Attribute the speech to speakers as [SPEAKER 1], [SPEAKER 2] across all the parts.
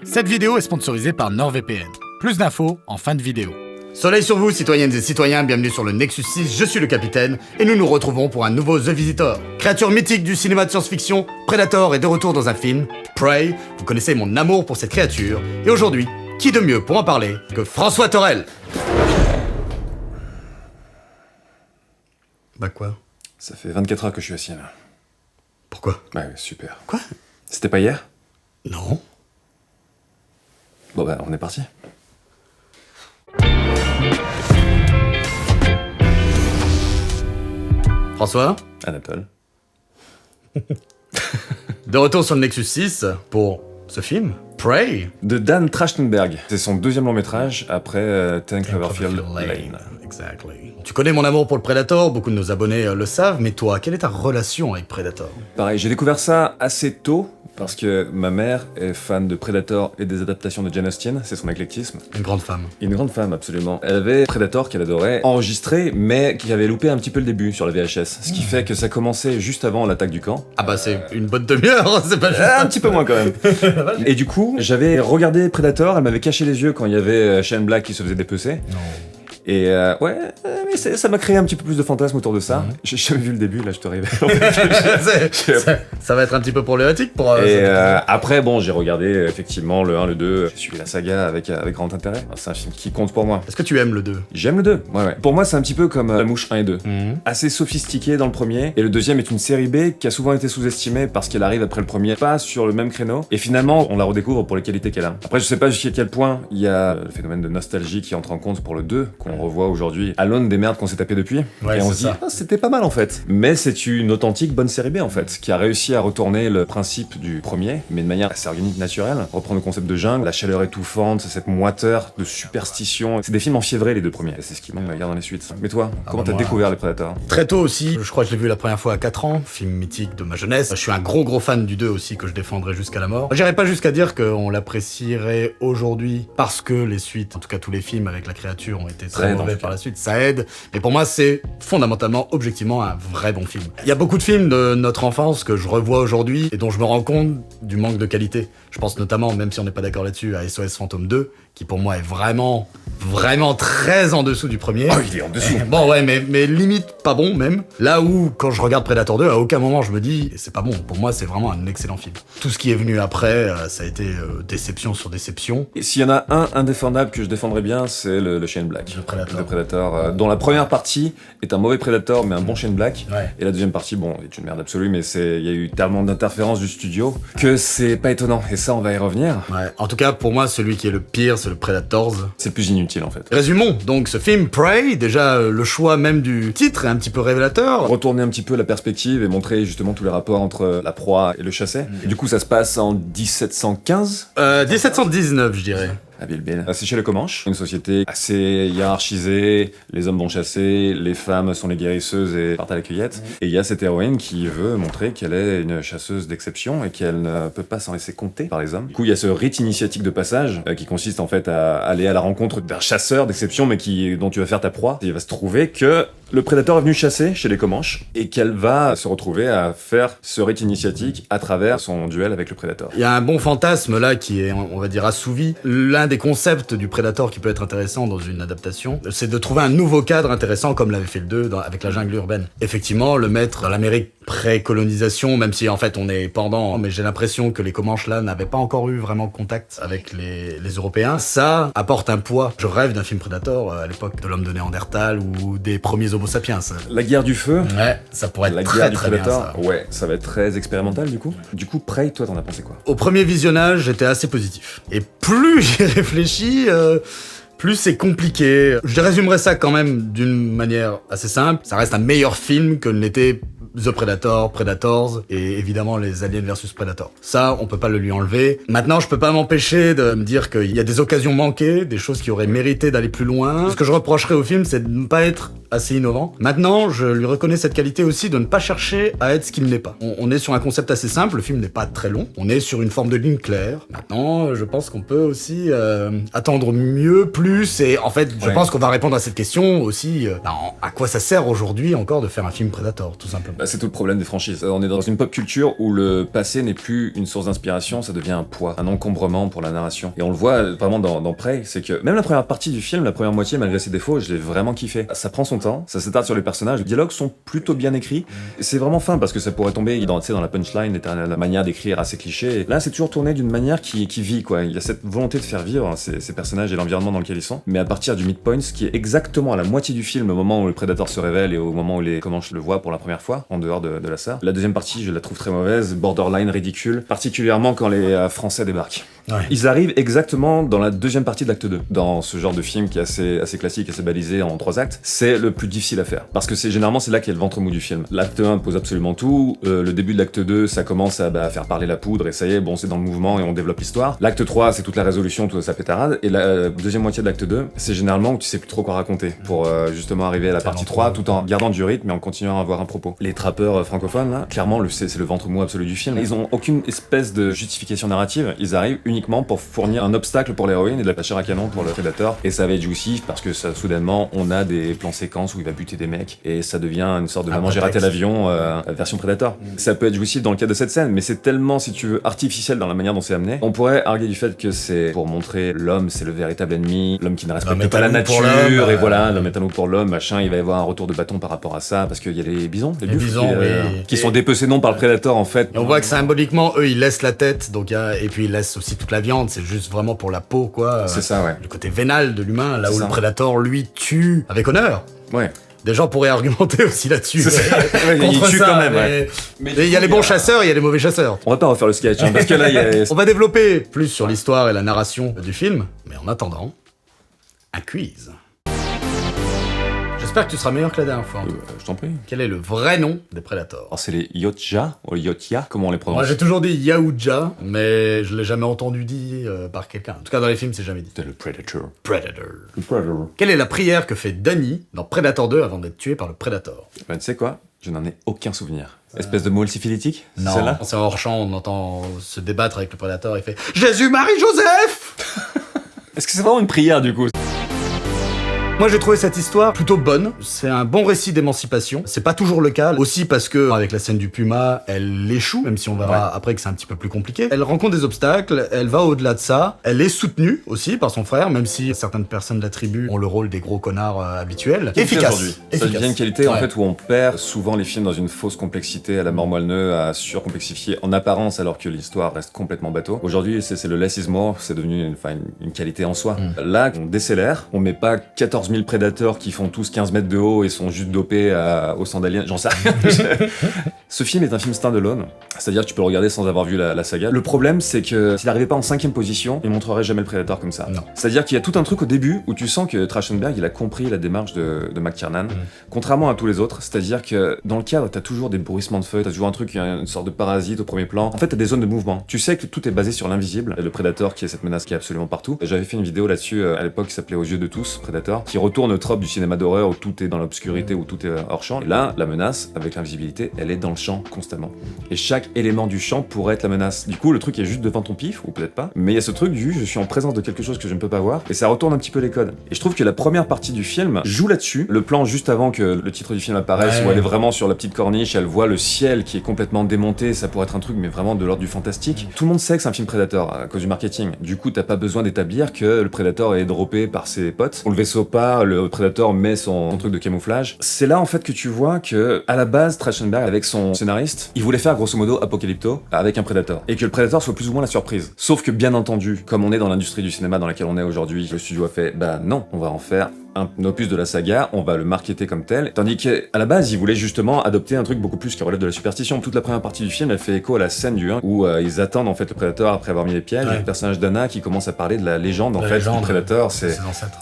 [SPEAKER 1] Cette vidéo est sponsorisée par NordVPN. Plus d'infos en fin de vidéo.
[SPEAKER 2] Soleil sur vous, citoyennes et citoyens, bienvenue sur le Nexus 6, je suis le capitaine, et nous nous retrouvons pour un nouveau The Visitor. Créature mythique du cinéma de science-fiction, Predator est de retour dans un film, Prey, vous connaissez mon amour pour cette créature, et aujourd'hui, qui de mieux pour en parler que François Thorel? Bah quoi?
[SPEAKER 3] Ça fait 24 heures que je suis assis là.
[SPEAKER 2] Pourquoi?
[SPEAKER 3] Ouais, super.
[SPEAKER 2] Quoi?
[SPEAKER 3] C'était pas hier?
[SPEAKER 2] Non.
[SPEAKER 3] Bon bah, on est parti.
[SPEAKER 2] François?
[SPEAKER 3] Anatole.
[SPEAKER 2] De retour sur le Nexus 6 pour ce film, Prey.
[SPEAKER 3] De Dan Trachtenberg. C'est son deuxième long métrage après 10 Cloverfield Lane.
[SPEAKER 2] Exactly. Tu connais mon amour pour le Predator, beaucoup de nos abonnés le savent, mais toi, quelle est ta relation avec Predator?
[SPEAKER 3] Pareil, j'ai découvert ça assez tôt, parce que ma mère est fan de Predator et des adaptations de Jane Austen, c'est son éclectisme.
[SPEAKER 2] Une grande femme.
[SPEAKER 3] Une grande femme, absolument. Elle avait Predator qu'elle adorait, enregistré, mais qui avait loupé un petit peu le début sur la VHS. Ce qui fait que ça commençait juste avant l'attaque du camp.
[SPEAKER 2] Ah bah c'est une bonne demi-heure, c'est pas juste...
[SPEAKER 3] Un petit peu moins quand même. Et du coup, j'avais regardé Predator, elle m'avait caché les yeux quand il y avait Shane Black qui se faisait dépecer.
[SPEAKER 2] Non.
[SPEAKER 3] Et mais ça m'a créé un petit peu plus de fantasme autour de ça. J'ai jamais vu le début, là je te révèle.
[SPEAKER 2] ça va être un petit peu problématique pour...
[SPEAKER 3] Après, bon, j'ai regardé effectivement le 1, le 2, j'ai suivi la saga avec grand intérêt. C'est un film qui compte pour moi.
[SPEAKER 2] Est-ce que tu aimes le 2?
[SPEAKER 3] J'aime le 2, ouais. Pour moi, c'est un petit peu comme La Mouche 1 et 2. Assez sophistiqué dans le premier, et le deuxième est une série B qui a souvent été sous-estimée parce qu'elle arrive après le premier, pas sur le même créneau, et finalement, on la redécouvre pour les qualités qu'elle a. Après, je sais pas jusqu'à quel point il y a le phénomène de nostalgie qui entre en compte pour le 2, qu'on revoit aujourd'hui à l'aune des merdes qu'on s'est tapé depuis,
[SPEAKER 2] Ouais,
[SPEAKER 3] et on se dit, ah, c'était pas mal en fait. Mais c'est une authentique bonne série B en fait, qui a réussi à retourner le principe du premier, mais de manière assez organique, naturelle, reprendre le concept de jungle, la chaleur étouffante, cette moiteur de superstition. C'est des films enfiévrés les deux premiers, et c'est ce qui manque d'ailleurs dans les suites. Mais toi, comment t'as découvert les Predators?
[SPEAKER 2] Très tôt aussi, je crois que je l'ai vu la première fois à 4 ans, film mythique de ma jeunesse. Je suis un gros fan du 2 aussi, que je défendrai jusqu'à la mort. J'irai pas jusqu'à dire qu'on l'apprécierait aujourd'hui parce que les suites, en tout cas tous les films avec la créature ont été très mauvais par la suite, ça aide. Mais pour moi, c'est fondamentalement, objectivement, un vrai bon film. Il y a beaucoup de films de notre enfance que je revois aujourd'hui et dont je me rends compte du manque de qualité. Je pense notamment, même si on n'est pas d'accord là-dessus, à SOS Fantôme 2, qui pour moi est vraiment très en dessous du premier.
[SPEAKER 3] Oh, il est en dessous.
[SPEAKER 2] Bon, ouais, mais limite pas bon, même. Là où, quand je regarde Predator 2, à aucun moment je me dis, c'est pas bon. Pour moi, c'est vraiment un excellent film. Tout ce qui est venu après, ça a été déception sur déception.
[SPEAKER 3] Et s'il y en a un indéfendable que je défendrais bien, c'est le Shane Black.
[SPEAKER 2] Le Predator.
[SPEAKER 3] Le Predator, dont la première partie est un mauvais Predator, mais un bon Shane Black.
[SPEAKER 2] Ouais.
[SPEAKER 3] Et la deuxième partie, bon, est une merde absolue, mais il y a eu tellement d'interférences du studio que c'est pas étonnant. Et ça, on va y revenir.
[SPEAKER 2] Ouais. En tout cas, pour moi, celui qui est le pire, c'est le Predators.
[SPEAKER 3] C'est le plus inutile, en fait.
[SPEAKER 2] Résumons donc ce film, Prey. Déjà, le choix même du titre est un petit peu révélateur.
[SPEAKER 3] Retourner un petit peu la perspective et montrer justement tous les rapports entre la proie et le chassé. Et du coup, ça se passe en 1715.
[SPEAKER 2] 1719, je dirais.
[SPEAKER 3] À Bilbil. C'est chez les Comanches, une société assez hiérarchisée, les hommes vont chasser, les femmes sont les guérisseuses et partent à la cueillette. Et il y a cette héroïne qui veut montrer qu'elle est une chasseuse d'exception et qu'elle ne peut pas s'en laisser compter par les hommes. Du coup, il y a ce rite initiatique de passage qui consiste en fait à aller à la rencontre d'un chasseur d'exception mais dont tu vas faire ta proie. Et il va se trouver que le prédateur est venu chasser chez les Comanches et qu'elle va se retrouver à faire ce rite initiatique à travers son duel avec le prédateur.
[SPEAKER 2] Il y a un bon fantasme là qui est, on va dire, assouvi. L'un des concepts du Predator qui peut être intéressant dans une adaptation, c'est de trouver un nouveau cadre intéressant comme l'avait fait le 2 avec la jungle urbaine. Effectivement, le mettre dans l'Amérique pré-colonisation, même si en fait on est pendant, mais j'ai l'impression que les Comanches là n'avaient pas encore eu vraiment contact avec les Européens. Ça apporte un poids. Je rêve d'un film Predator à l'époque de l'homme de Néandertal ou des premiers Homo sapiens.
[SPEAKER 3] La guerre du feu.
[SPEAKER 2] Ouais, ça pourrait être
[SPEAKER 3] la
[SPEAKER 2] très
[SPEAKER 3] guerre du
[SPEAKER 2] très bien
[SPEAKER 3] Predator.
[SPEAKER 2] ça.
[SPEAKER 3] Ouais, ça va être très expérimental du coup. Du coup, Prey, toi t'en as pensé quoi?
[SPEAKER 2] Au premier visionnage, j'étais assez positif. Et plus j'y réfléchis, plus c'est compliqué. Je résumerai ça quand même d'une manière assez simple. Ça reste un meilleur film que ne l'était The Predator, Predators et évidemment les Aliens vs Predator. Ça, on peut pas le lui enlever. Maintenant, je peux pas m'empêcher de me dire qu'il y a des occasions manquées, des choses qui auraient mérité d'aller plus loin. Ce que je reprocherais au film, c'est de ne pas être assez innovant. Maintenant, je lui reconnais cette qualité aussi de ne pas chercher à être ce qu'il n'est pas. On est sur un concept assez simple, le film n'est pas très long, on est sur une forme de ligne claire. Maintenant, je pense qu'on peut aussi attendre mieux, plus, et en fait, je pense qu'on va répondre à cette question aussi, à quoi ça sert aujourd'hui encore de faire un film Predator, tout simplement.
[SPEAKER 3] C'est tout le problème des franchises. On est dans une pop culture où le passé n'est plus une source d'inspiration, ça devient un poids, un encombrement pour la narration. Et on le voit vraiment dans Prey, c'est que même la première partie du film, la première moitié, malgré ses défauts, je l'ai vraiment kiffé. Ça prend son temps, ça s'attarde sur les personnages, les dialogues sont plutôt bien écrits. Et c'est vraiment fin parce que ça pourrait tomber dans la punchline, la manière d'écrire assez cliché. Et là, c'est toujours tourné d'une manière qui vit, quoi. Il y a cette volonté de faire vivre ces personnages et l'environnement dans lequel ils sont. Mais à partir du midpoint, ce qui est exactement à la moitié du film, au moment où le Predator se révèle et au moment où comment je le vois pour la première fois, en dehors de la sœur. La deuxième partie, je la trouve très mauvaise, borderline ridicule, particulièrement quand les Français débarquent.
[SPEAKER 2] Ouais.
[SPEAKER 3] Ils arrivent exactement dans la deuxième partie de l'acte 2. Dans ce genre de film qui est assez classique, assez balisé en 3 actes, c'est le plus difficile à faire. Parce que généralement c'est là qu'il y a le ventre mou du film. L'acte 1 pose absolument tout, le début de l'acte 2, ça commence à faire parler la poudre, et ça y est, bon, c'est dans le mouvement et on développe l'histoire. L'acte 3, c'est toute la résolution, toute sa pétarade, et la deuxième moitié de l'acte 2, c'est généralement où tu sais plus trop quoi raconter, pour justement arriver à la partie 3, tout en gardant du rythme et en continuant à avoir un propos. Les trappeurs francophones, là, clairement, c'est le ventre mou absolu du film. Ils ont aucune espèce de justification narrative, ils arrivent uniquement pour fournir un obstacle pour l'héroïne et de la chair à canon pour le prédateur, et ça va être juicy parce que soudainement on a des plans séquences où il va buter des mecs et ça devient une sorte de maman j'ai raté l'avion version Predator. Ça peut être jouissif dans le cas de cette scène, mais c'est tellement, si tu veux, artificiel dans la manière dont c'est amené. On pourrait arguer du fait que c'est pour montrer l'homme, c'est le véritable ennemi, l'homme qui ne respecte pas la nature, et voilà, l'homme est un loup pour l'homme, machin, il va y avoir un retour de bâton par rapport à ça, parce qu'il y a les bisons, les
[SPEAKER 2] bisons,
[SPEAKER 3] qui sont dépecés non par le Predator en fait.
[SPEAKER 2] Et on voit que symboliquement, eux, ils laissent la tête, donc et puis ils laissent aussi toute la viande, c'est juste vraiment pour la peau, quoi.
[SPEAKER 3] C'est ça, ouais.
[SPEAKER 2] Le côté vénal de l'humain, là où
[SPEAKER 3] ça.
[SPEAKER 2] le Predator, lui, tue avec honneur.
[SPEAKER 3] Ouais.
[SPEAKER 2] Des gens pourraient argumenter aussi là-dessus.
[SPEAKER 3] Ouais, il
[SPEAKER 2] contre
[SPEAKER 3] tue
[SPEAKER 2] ça,
[SPEAKER 3] quand même,
[SPEAKER 2] mais il y a les bons chasseurs, il y a les mauvais chasseurs.
[SPEAKER 3] On va pas refaire le sketch, hein, parce que là, il y a...
[SPEAKER 2] On va développer plus sur l'histoire et la narration du film, mais en attendant, un quiz. J'espère que tu seras meilleur que la dernière fois.
[SPEAKER 3] je t'en prie.
[SPEAKER 2] Quel est le vrai nom des Predators?
[SPEAKER 3] Alors, c'est les Yotja ou les Yotya, comment on les prononce?
[SPEAKER 2] Moi j'ai toujours dit Yaoudja, mais je l'ai jamais entendu dit par quelqu'un. En tout cas dans les films c'est jamais dit.
[SPEAKER 3] C'est le Predator.
[SPEAKER 2] Predator.
[SPEAKER 3] Le Predator.
[SPEAKER 2] Quelle est la prière que fait Danny dans Predator 2 avant d'être tué par le Predator?
[SPEAKER 3] Ben, tu sais quoi? Je n'en ai aucun souvenir. Espèce de mot syphilitique?
[SPEAKER 2] Non,
[SPEAKER 3] Celle-là?
[SPEAKER 2] c'est hors champ, on entend se débattre avec le Predator, il fait Jésus, Marie, Joseph.
[SPEAKER 3] Est-ce que c'est vraiment une prière du coup?
[SPEAKER 2] Moi j'ai trouvé cette histoire plutôt bonne, c'est un bon récit d'émancipation, c'est pas toujours le cas, aussi parce que avec la scène du Puma, elle échoue, même si on verra après que c'est un petit peu plus compliqué. Elle rencontre des obstacles, elle va au-delà de ça, elle est soutenue aussi par son frère, même si certaines personnes de la tribu ont le rôle des gros connards habituels. Efficace.
[SPEAKER 3] Ça devient une qualité en fait où on perd souvent les films dans une fausse complexité à la mort moelle-neu, à surcomplexifier en apparence alors que l'histoire reste complètement bateau. Aujourd'hui c'est le less is more, c'est devenu une qualité en soi. Là on décélère, on met pas 14 000 prédateurs qui font tous 15 mètres de haut et sont juste dopés aux sandaliens, j'en sais rien. Ce film est un film standalone, c'est-à-dire que tu peux le regarder sans avoir vu la saga. Le problème c'est que s'il arrivait pas en 5ème position, il montrerait jamais le Predator comme ça. C'est-à-dire qu'il y a tout un truc au début où tu sens que Trachtenberg il a compris la démarche de McTiernan, contrairement à tous les autres, c'est-à-dire que dans le cadre t'as toujours des bruissements de feuilles, t'as toujours un truc, une sorte de parasite au premier plan. En fait t'as des zones de mouvement. Tu sais que tout est basé sur l'invisible, le Predator qui est cette menace qui est absolument partout. J'avais fait une vidéo là-dessus à l'époque qui s'appelait Aux yeux de tous, Predator, qui retourne au trope du cinéma d'horreur où tout est dans l'obscurité, où tout est hors champ. Et là, la menace, avec l'invisibilité, elle est dans le champ constamment. Et chaque élément du champ pourrait être la menace. Du coup, le truc est juste devant ton pif, ou peut-être pas, mais il y a ce truc du je suis en présence de quelque chose que je ne peux pas voir, et ça retourne un petit peu les codes. Et je trouve que la première partie du film joue là-dessus. Le plan juste avant que le titre du film apparaisse, où elle est vraiment sur la petite corniche, elle voit le ciel qui est complètement démonté, ça pourrait être un truc, mais vraiment de l'ordre du fantastique. Tout le monde sait que c'est un film Predator à cause du marketing. Du coup, t'as pas besoin d'établir que le Predator est droppé par ses potes. Le vaisseau part, le Predator met son truc de camouflage. C'est là en fait que tu vois que à la base Trachtenberg avec son scénariste, il voulait faire grosso modo Apocalypto avec un Predator et que le Predator soit plus ou moins la surprise. Sauf que bien entendu, comme on est dans l'industrie du cinéma dans laquelle on est aujourd'hui, le studio a fait bah non, on va en faire un opus de la saga, on va le marketer comme tel, tandis qu'à la base, ils voulaient justement adopter un truc beaucoup plus qui relève de la superstition. Toute la première partie du film, elle fait écho à la scène du 1, où ils attendent en fait le Prédateur après avoir mis les pièges, et le personnage d'Anna qui commence à parler de la légende en fait du Prédateur, c'est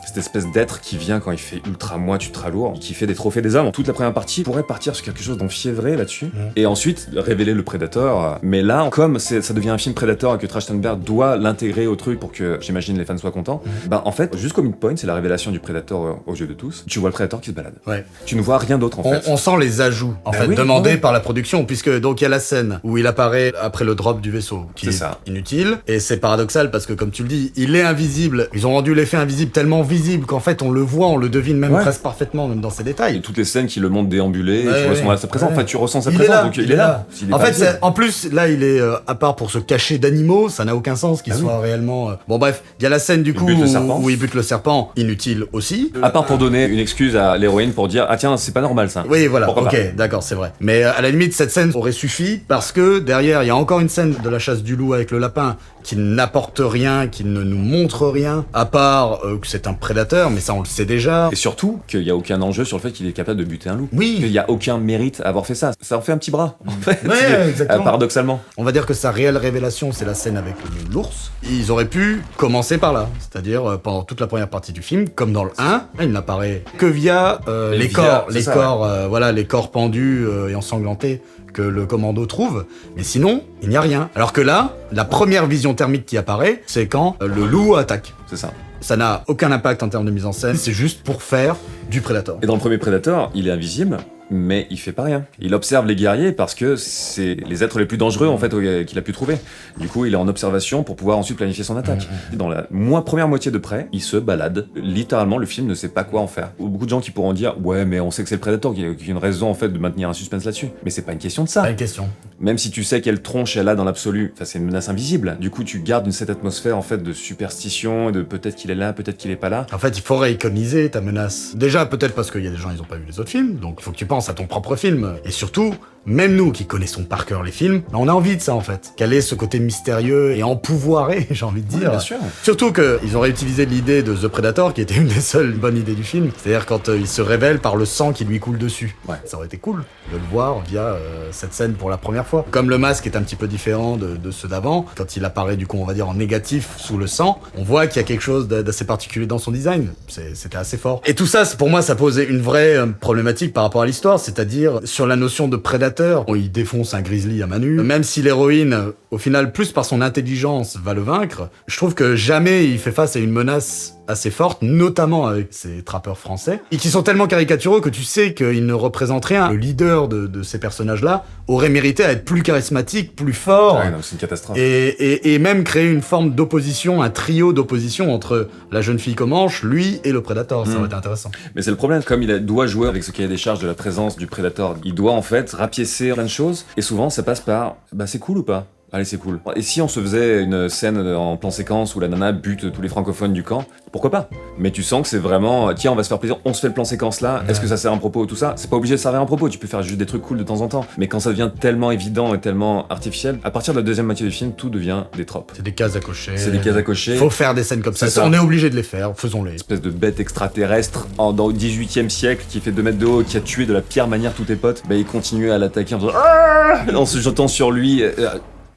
[SPEAKER 3] cette espèce d'être qui vient quand il fait ultra moite, ultra lourd, qui fait des trophées des hommes. Toute la première partie pourrait partir sur quelque chose d'enfiévré là-dessus, et ensuite révéler le Prédateur, mais là, comme ça devient un film Prédateur et que Trachtenberg doit l'intégrer au truc pour que, j'imagine, les fans soient contents, bah en fait, jusqu'au midpoint, c'est la révélation du Prédateur aux yeux de tous, tu vois le prédateur qui se balade.
[SPEAKER 2] Ouais.
[SPEAKER 3] Tu ne vois rien d'autre en fait.
[SPEAKER 2] On sent les ajouts en fait
[SPEAKER 3] oui,
[SPEAKER 2] demandés
[SPEAKER 3] ouais.
[SPEAKER 2] par la production, puisque donc il y a la scène où il apparaît après le drop du vaisseau, qui est
[SPEAKER 3] ça.
[SPEAKER 2] inutile, et c'est paradoxal parce que comme tu le dis, il est invisible. Ils ont rendu l'effet invisible tellement visible qu'en fait on le voit, on le devine même presque parfaitement, même dans ses détails.
[SPEAKER 3] Et toutes les scènes qui le montrent déambuler,
[SPEAKER 2] Ouais,
[SPEAKER 3] tu vois son
[SPEAKER 2] ouais.
[SPEAKER 3] sa présence,
[SPEAKER 2] Ouais.
[SPEAKER 3] en fait tu ressens sa
[SPEAKER 2] Il est
[SPEAKER 3] présence,
[SPEAKER 2] là,
[SPEAKER 3] donc il est là. S'il est
[SPEAKER 2] En
[SPEAKER 3] pas
[SPEAKER 2] fait,
[SPEAKER 3] visible.
[SPEAKER 2] en plus, là, il est à part pour se cacher d'animaux, ça n'a aucun sens qu'il soit réellement. Bon, bref, il y a la scène du coup
[SPEAKER 3] bute le serpent.
[SPEAKER 2] où il bute le serpent, inutile aussi.
[SPEAKER 3] À part pour donner une excuse à l'héroïne pour dire ah tiens c'est pas normal ça.
[SPEAKER 2] Oui, voilà,
[SPEAKER 3] Pourquoi
[SPEAKER 2] ok, d'accord, c'est vrai. Mais à la limite, cette scène aurait suffi parce que derrière, il y a encore une scène de la chasse du loup avec le lapin qui n'apporte rien, qui ne nous montre rien, à part que c'est un prédateur, mais ça on le sait déjà.
[SPEAKER 3] Et surtout qu'il y a aucun enjeu sur le fait qu'il est capable de buter un loup.
[SPEAKER 2] Oui.
[SPEAKER 3] Qu'il y a aucun mérite à avoir fait ça. Ça en fait un petit bras en fait.
[SPEAKER 2] Ouais, exactement.
[SPEAKER 3] Paradoxalement.
[SPEAKER 2] On va dire que sa réelle révélation, c'est la scène avec l'ours. Ils auraient pu commencer par là, c'est-à-dire pendant toute la première partie du film, comme dans le 1, il n'apparaît que via les corps, voilà, les corps pendus et ensanglantés que le commando trouve, mais sinon, il n'y a rien. Alors que là, la première vision thermique qui apparaît, c'est quand le loup attaque.
[SPEAKER 3] C'est ça.
[SPEAKER 2] Ça n'a aucun impact en termes de mise en scène, c'est juste pour faire du Predator.
[SPEAKER 3] Et dans le premier Predator, il est invisible, mais il fait pas rien. Il observe les guerriers parce que c'est les êtres les plus dangereux en fait qu'il a pu trouver. Du coup, il est en observation pour pouvoir ensuite planifier son attaque. Dans la première moitié de près, il se balade. Littéralement, le film ne sait pas quoi en faire. Beaucoup de gens qui pourront dire ouais, mais on sait que c'est le Predator, qu'il y a une raison en fait de maintenir un suspense là-dessus. Mais c'est pas une question de ça.
[SPEAKER 2] Pas une question.
[SPEAKER 3] Même si tu sais quelle tronche elle a dans l'absolu, c'est une menace invisible. Du coup, tu gardes cette atmosphère en fait de superstition, et de peut-être qu'il est là, peut-être qu'il est pas là.
[SPEAKER 2] En fait, il faudrait iconiser ta menace. Déjà, peut-être parce qu'il y a des gens, ils ont pas vu les autres films, donc il faut que tu penses à ton propre film. Et surtout, même nous qui connaissons par cœur les films, on a envie de ça en fait. Quel est ce côté mystérieux et empouvoiré, j'ai envie de dire.
[SPEAKER 3] Bien sûr.
[SPEAKER 2] Surtout qu'ils ont réutilisé l'idée de The Predator, qui était une des seules bonnes idées du film. C'est-à-dire quand il se révèle par le sang qui lui coule dessus.
[SPEAKER 3] Ouais.
[SPEAKER 2] Ça aurait été cool de le voir via cette scène pour la première fois. Comme le masque est un petit peu différent de ceux d'avant, quand il apparaît du coup on va dire en négatif sous le sang, on voit qu'il y a quelque chose d'assez particulier dans son design. C'était assez fort. Et tout ça, pour moi, ça posait une vraie problématique par rapport à l'histoire, c'est-à-dire sur la notion de prédateur. Bon, il défonce un grizzly à main nue. Même si l'héroïne, au final, plus par son intelligence, va le vaincre, je trouve que jamais il fait face à une menace assez forte, notamment avec ces trappeurs français, et qui sont tellement caricaturaux que tu sais qu'ils ne représentent rien. Le leader de ces personnages-là aurait mérité à être plus charismatique, plus fort,
[SPEAKER 3] Ouais, non, c'est une catastrophe.
[SPEAKER 2] et même créer une forme d'opposition, un trio d'opposition entre la jeune fille Comanche, lui et le Predator. Ça aurait été intéressant.
[SPEAKER 3] Mais c'est le problème, comme doit jouer avec ce cahier des charges de la présence du Predator, il doit en fait rapiécer plein de choses, et souvent ça passe par bah c'est cool ou pas? Allez, c'est cool. Et si on se faisait une scène en plan séquence où la nana bute tous les francophones du camp, pourquoi pas? Mais tu sens que c'est vraiment, tiens, on va se faire plaisir, on se fait le plan séquence là, est-ce que ça sert un propos, tout ça? C'est pas obligé de servir un propos, tu peux faire juste des trucs cool de temps en temps. Mais quand ça devient tellement évident et tellement artificiel, à partir de la deuxième moitié du film, tout devient des tropes.
[SPEAKER 2] C'est des cases à cocher.
[SPEAKER 3] C'est des cases à cocher.
[SPEAKER 2] Faut faire des scènes comme ça.
[SPEAKER 3] C'est ça.
[SPEAKER 2] On est obligé de les faire, faisons-les.
[SPEAKER 3] Espèce de bête extraterrestre dans le 18e siècle qui fait 2 mètres de haut, qui a tué de la pire manière tous tes potes, bah il continue à l'attaquer en faisant en se jetant sur lui.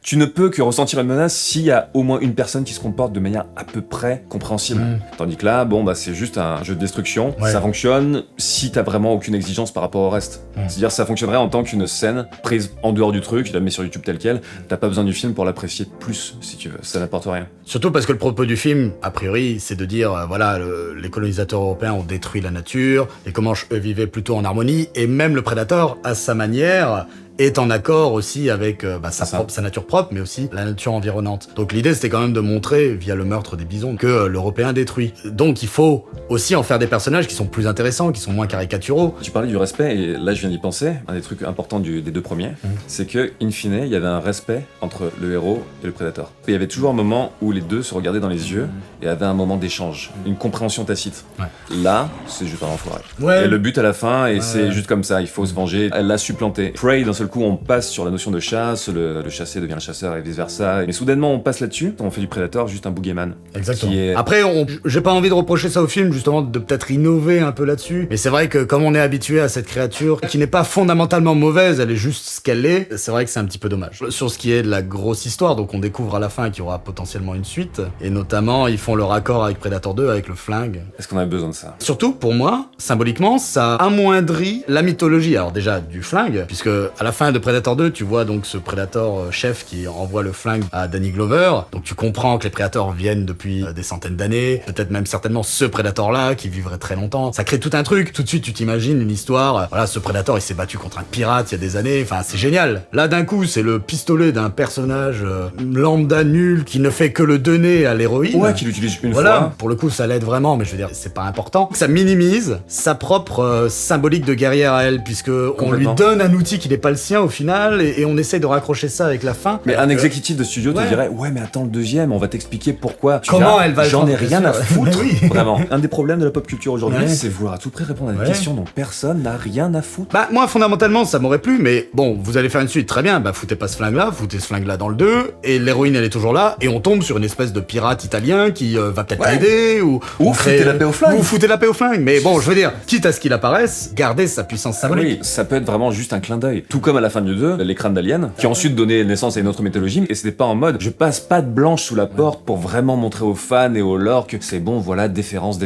[SPEAKER 3] Tu ne peux que ressentir une menace s'il y a au moins une personne qui se comporte de manière à peu près compréhensible. Tandis que là, bon, bah, c'est juste un jeu de destruction.
[SPEAKER 2] Ouais.
[SPEAKER 3] Ça fonctionne si t'as vraiment aucune exigence par rapport au reste. C'est-à-dire, ça fonctionnerait en tant qu'une scène prise en dehors du truc, tu la mets sur YouTube telle quelle. T'as pas besoin du film pour l'apprécier plus, si tu veux. Ça n'apporte rien.
[SPEAKER 2] Surtout parce que le propos du film, a priori, c'est de dire, voilà, les colonisateurs européens ont détruit la nature, les Comanches, eux, vivaient plutôt en harmonie, et même le Predator, à sa manière, est en accord aussi avec sa nature propre, mais aussi la nature environnante. Donc l'idée, c'était quand même de montrer, via le meurtre des bisons, que l'Européen détruit. Donc il faut aussi en faire des personnages qui sont plus intéressants, qui sont moins caricaturaux.
[SPEAKER 3] Tu parlais du respect, et là je viens d'y penser. Un des trucs importants des deux premiers, c'est que, in fine, il y avait un respect entre le héros et le prédateur. Il y avait toujours un moment où les deux se regardaient dans les yeux et avaient un moment d'échange, une compréhension tacite.
[SPEAKER 2] Ouais.
[SPEAKER 3] Là, c'est juste un enfoiré.
[SPEAKER 2] Ouais.
[SPEAKER 3] Et le but à la fin, et c'est
[SPEAKER 2] Ouais.
[SPEAKER 3] juste comme ça, il faut se venger. Elle l'a supplanté. Prey, d'un seul coup, on passe sur la notion de chasse, le chassé devient le chasseur et vice versa. Mais soudainement, on passe là-dessus, on fait du prédateur juste un boogeyman.
[SPEAKER 2] Exactement.
[SPEAKER 3] Qui est-
[SPEAKER 2] Après, j'ai pas envie de reprocher ça au film, justement, de peut-être innover un peu là-dessus. Mais c'est vrai que comme on est habitué à cette créature, qui n'est pas fondamentalement mauvaise, elle est juste ce qu'elle est, c'est vrai que c'est un petit peu dommage. Sur ce qui est de la grosse histoire, donc on découvre à la fin qu'il y aura potentiellement une suite, et notamment, ils font le raccord avec Predator 2, avec le flingue.
[SPEAKER 3] Est-ce qu'on avait besoin de ça?
[SPEAKER 2] Surtout, pour moi, symboliquement, ça amoindrit la mythologie, alors déjà du flingue, puisque à la fin de Predator 2, tu vois donc ce Predator chef qui envoie le flingue à Danny Glover. Donc tu comprends que les Predators viennent depuis des centaines d'années, peut-être même certainement ce Predator-là qui vivrait très longtemps. Ça crée tout un truc. Tout de suite, tu t'imagines une histoire. Voilà, ce Predator, il s'est battu contre un pirate il y a des années. Enfin, c'est génial. Là, d'un coup, c'est le pistolet d'un personnage lambda nul qui ne fait que le donner à l'héroïne.
[SPEAKER 3] Ouais, qui l'utilise une
[SPEAKER 2] Voilà,
[SPEAKER 3] fois.
[SPEAKER 2] pour le coup, ça l'aide vraiment, mais je veux dire, c'est pas important. Ça minimise sa propre symbolique de guerrière à elle, puisque on lui
[SPEAKER 3] Complètement.
[SPEAKER 2] donne un outil qui n'est pas le sien au final, et on essaye de raccrocher ça avec la fin.
[SPEAKER 3] Mais un exécutif de studio
[SPEAKER 2] ouais.
[SPEAKER 3] te dirait ouais mais attends le deuxième, on va t'expliquer pourquoi. Tu
[SPEAKER 2] Comment
[SPEAKER 3] diras,
[SPEAKER 2] elle va le
[SPEAKER 3] J'en ai
[SPEAKER 2] prendre,
[SPEAKER 3] rien
[SPEAKER 2] bien
[SPEAKER 3] à
[SPEAKER 2] sûr.
[SPEAKER 3] foutre.
[SPEAKER 2] Mais oui.
[SPEAKER 3] Vraiment. Un des problèmes de la pop culture aujourd'hui,
[SPEAKER 2] Ouais.
[SPEAKER 3] c'est vouloir à tout prix répondre à des
[SPEAKER 2] Ouais.
[SPEAKER 3] questions dont personne n'a rien à foutre.
[SPEAKER 2] Bah, moi, fondamentalement, ça m'aurait plu, mais bon, vous allez faire une suite, très bien, bah, foutez pas ce flingue-là, foutez ce flingue-là dans le 2, et l'héroïne, elle est toujours là, et on tombe sur une espèce de pirate italien qui va peut-être l'aider, ou
[SPEAKER 3] foutez la paix au flingue.
[SPEAKER 2] Ou foutez la paix au flingue, mais bon, je veux dire, quitte à ce qu'il apparaisse, gardez sa puissance symbolique.
[SPEAKER 3] Oui, ça peut être vraiment juste un clin d'œil. Tout comme à la fin du 2, les crânes d'aliens, qui a ensuite donné naissance à une autre mythologie, et c'était pas en mode je passe pas de blanche sous la porte pour vraiment montrer aux fans et aux lore que c'est bon, voilà, déférence.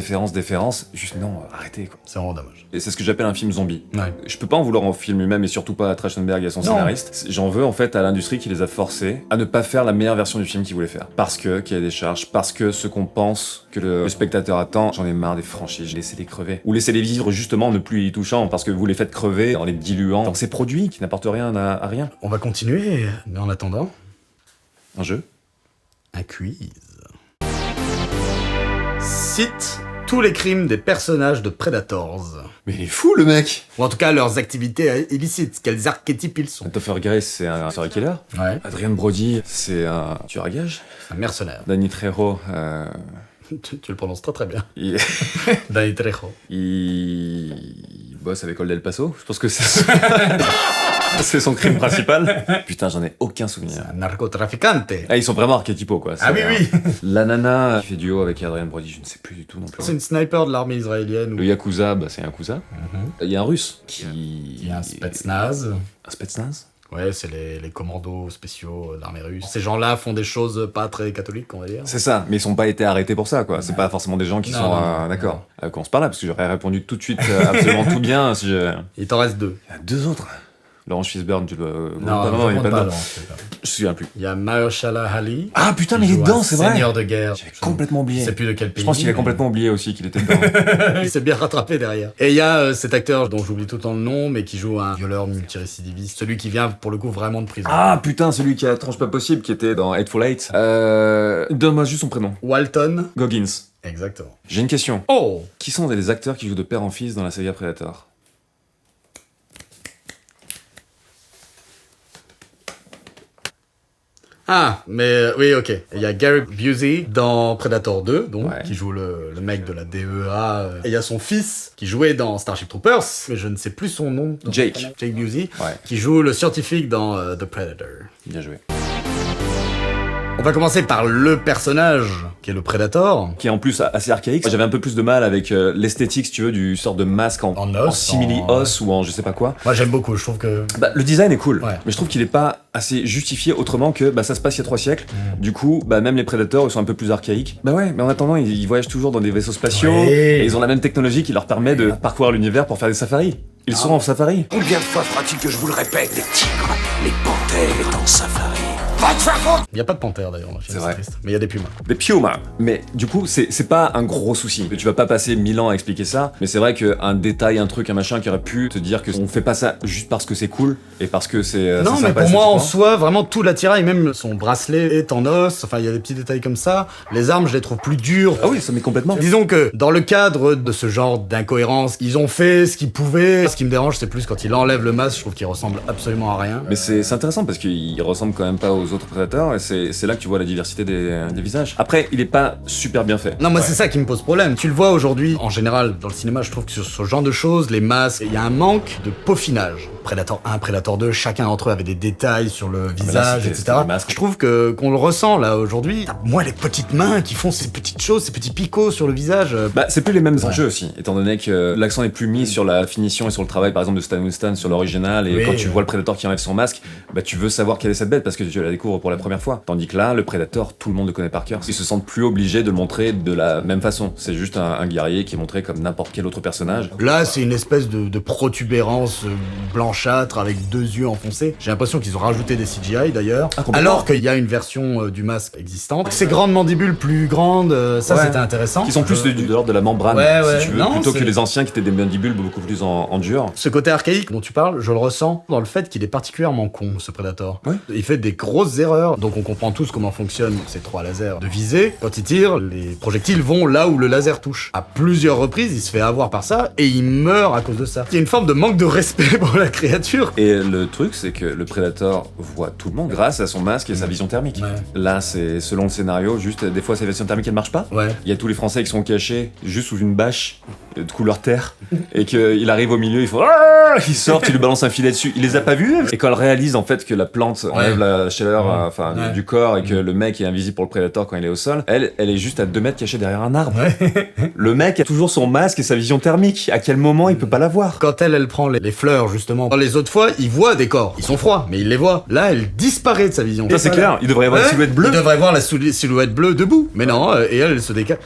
[SPEAKER 3] Juste non, arrêtez quoi.
[SPEAKER 2] C'est vraiment dommage.
[SPEAKER 3] Et c'est ce que j'appelle un film zombie.
[SPEAKER 2] Ouais.
[SPEAKER 3] Je peux pas en vouloir au film lui-même et surtout pas à Trachtenberg et à son
[SPEAKER 2] Non.
[SPEAKER 3] scénariste. J'en veux en fait à l'industrie qui les a forcés à ne pas faire la meilleure version du film qu'ils voulaient faire. Parce que qu'il y a des charges, parce que ce qu'on pense que le spectateur attend, j'en ai marre des franchises, laissez-les crever. Ou laissez-les vivre justement en ne plus y touchant parce que vous les faites crever en les diluant dans ces produits qui n'apportent rien à rien.
[SPEAKER 2] On va continuer, mais en attendant,
[SPEAKER 3] Un jeu.
[SPEAKER 2] un quiz. Cite tous les crimes des personnages de Predators.
[SPEAKER 3] Mais il est fou le mec.
[SPEAKER 2] Ou en tout cas, leurs activités illicites, quels archétypes ils sont.
[SPEAKER 3] Topher Grace c'est un serial killer.
[SPEAKER 2] Ouais.
[SPEAKER 3] Adrian Brody c'est un tueur à gages.
[SPEAKER 2] Un mercenaire.
[SPEAKER 3] Danny Trejo,
[SPEAKER 2] Tu le prononces très très bien.
[SPEAKER 3] il...
[SPEAKER 2] Danny Trejo.
[SPEAKER 3] Il bosse avec Old El Paso. Je pense que c'est c'est son crime principal. Putain, j'en ai aucun souvenir.
[SPEAKER 2] Un narcotraficante.
[SPEAKER 3] Ah, ils sont vraiment archétypaux, quoi.
[SPEAKER 2] Ah oui, oui.
[SPEAKER 3] La nana qui fait duo avec Adrian Brody, je ne sais plus du tout non plus.
[SPEAKER 2] C'est une sniper de l'armée israélienne.
[SPEAKER 3] Le Yakuza, bah, c'est un Yakuza. Il y a un russe qui...
[SPEAKER 2] Il y a un Spetsnaz.
[SPEAKER 3] Un Spetsnaz.
[SPEAKER 2] Ouais, c'est les commandos spéciaux de l'armée russe. Ces gens-là font des choses pas très catholiques, on va dire.
[SPEAKER 3] C'est ça, mais ils sont pas été arrêtés pour ça, quoi. C'est pas forcément des gens qui
[SPEAKER 2] Non,
[SPEAKER 3] sont...
[SPEAKER 2] non,
[SPEAKER 3] d'accord. Qu'on se parle là, parce que j'aurais répondu tout de suite absolument tout bien si je...
[SPEAKER 2] Il t'en reste deux.
[SPEAKER 3] Il y a deux autres. Laurence Fishburne, tu le...
[SPEAKER 2] Non,
[SPEAKER 3] il est pas dedans.
[SPEAKER 2] non.
[SPEAKER 3] Je me souviens plus.
[SPEAKER 2] Il y a Mahershala Ali.
[SPEAKER 3] Ah putain,
[SPEAKER 2] qui
[SPEAKER 3] mais il est
[SPEAKER 2] joue
[SPEAKER 3] dedans,
[SPEAKER 2] un
[SPEAKER 3] c'est vrai.
[SPEAKER 2] Seigneur de guerre.
[SPEAKER 3] J'avais complètement oublié.
[SPEAKER 2] Je sais plus de quel pays.
[SPEAKER 3] Je pense qu'il a
[SPEAKER 2] mais-
[SPEAKER 3] complètement oublié aussi qu'il était dedans.
[SPEAKER 2] Il s'est bien rattrapé derrière. Et il y a cet acteur dont j'oublie tout le temps le nom, mais qui joue un violeur multirécidiviste. Celui qui vient pour le coup vraiment de prison.
[SPEAKER 3] Ah putain, celui qui a la tronche pas possible, qui était dans Hateful Eight. Donne-moi juste son prénom.
[SPEAKER 2] Walton.
[SPEAKER 3] Goggins.
[SPEAKER 2] Exactement.
[SPEAKER 3] J'ai une question.
[SPEAKER 2] Oh.
[SPEAKER 3] Qui sont les acteurs qui jouent de père en fils dans la saga Predator?
[SPEAKER 2] Ah, mais oui, ok. Il y a Gary Busey dans Predator 2, donc,
[SPEAKER 3] Ouais.
[SPEAKER 2] qui joue le mec de la DEA. Et il y a son fils, qui jouait dans Starship Troopers, mais je ne sais plus son nom.
[SPEAKER 3] Jake.
[SPEAKER 2] Jake Busey,
[SPEAKER 3] Ouais,
[SPEAKER 2] qui joue le scientifique dans The Predator.
[SPEAKER 3] bien joué.
[SPEAKER 2] On va commencer par le personnage, qui est le Predator.
[SPEAKER 3] Qui est en plus assez archaïque. J'avais un peu plus de mal avec l'esthétique, si tu veux, du sort de masque
[SPEAKER 2] En os,
[SPEAKER 3] simili-os ou en je sais pas quoi.
[SPEAKER 2] Moi, j'aime beaucoup, je trouve que...
[SPEAKER 3] Bah, le design est cool,
[SPEAKER 2] Ouais.
[SPEAKER 3] mais je trouve qu'il est pas assez justifié autrement que bah, ça se passe il y a 3 siècles. Du coup, bah, même les Predators ils sont un peu plus archaïques. Bah ouais, mais en attendant, ils voyagent toujours dans des vaisseaux spatiaux
[SPEAKER 2] Ouais.
[SPEAKER 3] et ils ont la même technologie qui leur permet de parcourir l'univers pour faire des safaris. Ils sont en safari.
[SPEAKER 4] Combien de fois fera-t-il que je vous le répète, les tigres, les panthères est en safari. Va te faire foutre!
[SPEAKER 2] Il n'y a pas de panthère, d'ailleurs, dans le film,
[SPEAKER 3] C'est vrai.
[SPEAKER 2] triste. Mais il y a des pumas.
[SPEAKER 3] Des Piuma. Mais du coup, c'est pas un gros souci. Tu vas pas passer 1000 ans à expliquer ça, mais c'est vrai qu'un détail, un truc, un machin qui aurait pu te dire que on fait pas ça juste parce que c'est cool et parce que c'est.
[SPEAKER 2] Non,
[SPEAKER 3] c'est
[SPEAKER 2] mais
[SPEAKER 3] sympa
[SPEAKER 2] pour moi, en
[SPEAKER 3] esthétiquement.
[SPEAKER 2] soi, vraiment tout l'attirail, même son bracelet est en os, enfin, il y a des petits détails comme ça. Les armes, je les trouve plus dures.
[SPEAKER 3] Ah oui, ça met complètement.
[SPEAKER 2] Disons que, dans le cadre de ce genre d'incohérence, ils ont fait ce qu'ils pouvaient. Ce qui me dérange, c'est plus quand il enlève le masque, je trouve qu'il ressemble absolument à rien.
[SPEAKER 3] Mais c'est intéressant parce qu'il ressemble quand même pas aux autres prédateurs et c'est là que tu vois la diversité des visages. Après, il est pas super bien fait.
[SPEAKER 2] Non, moi, c'est ça qui me pose problème. Tu le vois aujourd'hui, en général, dans le cinéma, je trouve que sur ce genre de choses, les masques, il y a un manque de peaufinage. Predator 1, Predator 2, chacun d'entre eux avait des détails sur le visage,
[SPEAKER 3] c'était-
[SPEAKER 2] etc.
[SPEAKER 3] c'était des masques.
[SPEAKER 2] Je trouve qu'on le ressent, là, aujourd'hui. T'as moins les petites mains qui font ces petites choses, ces petits picots sur le visage.
[SPEAKER 3] Bah, c'est plus les mêmes enjeux aussi, étant donné que l'accent est plus mis sur la finition et sur le travail, par exemple, de Stan Winston sur l'original, et
[SPEAKER 2] Oui,
[SPEAKER 3] quand tu
[SPEAKER 2] oui.
[SPEAKER 3] vois le Predator qui enlève son masque, bah, tu veux savoir quelle est cette bête parce que tu la découvres pour la première fois. Tandis que là, le Predator, tout le monde le connaît par cœur. Ils se sentent plus obligés de le montrer de la même façon. C'est juste un guerrier qui est montré comme n'importe quel autre personnage.
[SPEAKER 2] Là, c'est une espèce de protubérance blanchâtre avec 2 yeux enfoncés. J'ai l'impression qu'ils ont rajouté des CGI d'ailleurs.
[SPEAKER 3] Ah, complètement.
[SPEAKER 2] Alors qu'il y a une version du masque existante. Ces grandes mandibules plus grandes, ça
[SPEAKER 3] Ouais.
[SPEAKER 2] c'était intéressant.
[SPEAKER 3] Qui sont plus de l'ordre de la membrane,
[SPEAKER 2] Ouais, ouais.
[SPEAKER 3] si tu veux,
[SPEAKER 2] Non,
[SPEAKER 3] plutôt
[SPEAKER 2] c'est-
[SPEAKER 3] que les anciens qui étaient des mandibules beaucoup plus en dur.
[SPEAKER 2] Ce côté archaïque dont tu parles, je le ressens dans le fait qu'il est particulièrement con, ce Predator.
[SPEAKER 3] Ouais.
[SPEAKER 2] Il fait des grosses erreurs, donc on comprend tous comment fonctionnent ces 3 lasers de visée. Quand il tire, les projectiles vont là où le laser touche. À plusieurs reprises, il se fait avoir par ça et il meurt à cause de ça. Il y a une forme de manque de respect pour la créature.
[SPEAKER 3] Et le truc, c'est que le Predator voit tout le monde grâce à son masque et sa vision thermique.
[SPEAKER 2] Ouais.
[SPEAKER 3] Là, c'est selon le scénario, juste des fois sa vision thermique elle marche pas.
[SPEAKER 2] Ouais.
[SPEAKER 3] Il y a tous les Français qui sont cachés juste sous une bâche de couleur terre et qu'il arrive au milieu, il faut il sort, tu lui balances un filet dessus. Il les a pas vus et quand elle réalise en fait que la plante enlève la chaleur
[SPEAKER 2] Ouais.
[SPEAKER 3] du corps et que le mec est invisible pour le Predator quand il est au sol, elle est juste à 2 mètres cachée derrière un arbre. Le mec a toujours son masque et sa vision thermique. À quel moment il peut pas la voir?
[SPEAKER 2] Quand elle prend les fleurs, justement. Les autres fois, il voit des corps. Ils sont froids, mais il les voit. Là, elle disparaît de sa vision.
[SPEAKER 3] Ça c'est clair, il devrait y avoir une silhouette bleue.
[SPEAKER 2] Il devrait voir la silhouette bleue debout. Mais non, et elle se décale.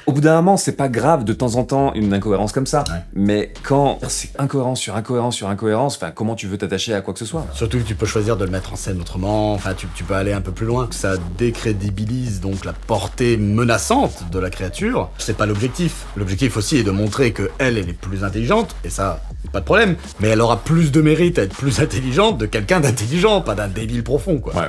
[SPEAKER 3] Au bout d'un moment, c'est pas grave de temps en temps une incohérence comme ça.
[SPEAKER 2] Ouais.
[SPEAKER 3] Mais quand c'est incohérence sur incohérence sur incohérence, enfin, comment tu veux t'attacher à quoi que ce soit?
[SPEAKER 2] Surtout que tu peux choisir de le mettre en scène autrement, enfin tu peux aller un peu plus loin. Ça décrédibilise donc la portée menaçante de la créature. C'est pas l'objectif. L'objectif aussi est de montrer que elle est plus intelligente, et ça, pas de problème. Mais elle aura plus de mérite à être plus intelligente de quelqu'un d'intelligent, pas d'un débile profond, quoi.
[SPEAKER 3] Ouais.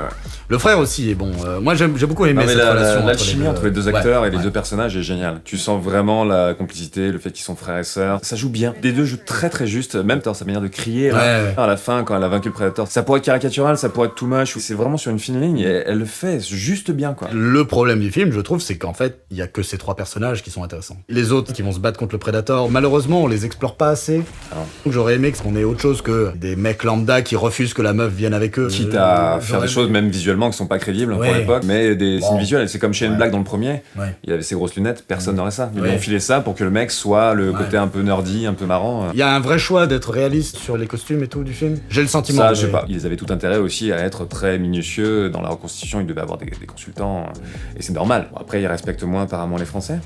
[SPEAKER 2] Le frère aussi est bon. Moi j'ai beaucoup aimé
[SPEAKER 3] Non, mais
[SPEAKER 2] cette relation
[SPEAKER 3] l'alchimie entre les deux acteurs et les
[SPEAKER 2] ouais.
[SPEAKER 3] deux personnages est géniale. Tu sens vraiment la complicité, le fait qu'ils sont frères et sœurs. Ça joue bien. Les deux jouent très très juste, même dans sa manière de crier. Là,
[SPEAKER 2] Ouais.
[SPEAKER 3] à la fin, quand elle a vaincu le Predator, ça pourrait être caricatural, ça pourrait être too much. C'est vraiment sur une fine ligne et elle le fait juste bien, quoi.
[SPEAKER 2] Le problème du film, je trouve, c'est qu'en fait, il y a que ces 3 personnages qui sont intéressants. Les autres qui vont se battre contre le Predator, malheureusement, on les explore pas assez.
[SPEAKER 3] Ah.
[SPEAKER 2] Donc j'aurais aimé qu'on ait autre chose que des mecs lambda qui refusent que la meuf vienne avec eux.
[SPEAKER 3] Quitte à faire
[SPEAKER 2] J'aurais
[SPEAKER 3] des choses, même visuellement, qui sont pas crédibles pour
[SPEAKER 2] Ouais.
[SPEAKER 3] l'époque, mais des signes visuels. C'est comme Shane
[SPEAKER 2] Ouais.
[SPEAKER 3] Black dans le premier.
[SPEAKER 2] Ouais.
[SPEAKER 3] Il avait ses grosses lunettes, personne n'aurait ça. Ils
[SPEAKER 2] Ouais.
[SPEAKER 3] ont filé ça pour que le mec soit le
[SPEAKER 2] Ouais.
[SPEAKER 3] côté un peu nerdy, un peu marrant.
[SPEAKER 2] Il y a un vrai choix d'être réaliste sur les costumes et tout du film. J'ai le sentiment.
[SPEAKER 3] Ça,
[SPEAKER 2] mais-
[SPEAKER 3] je sais pas. Ils avaient tout intérêt aussi à être très minutieux dans la reconstitution. Ils devaient avoir des consultants. Et c'est normal. Bon, après, ils respectent moins apparemment les Français.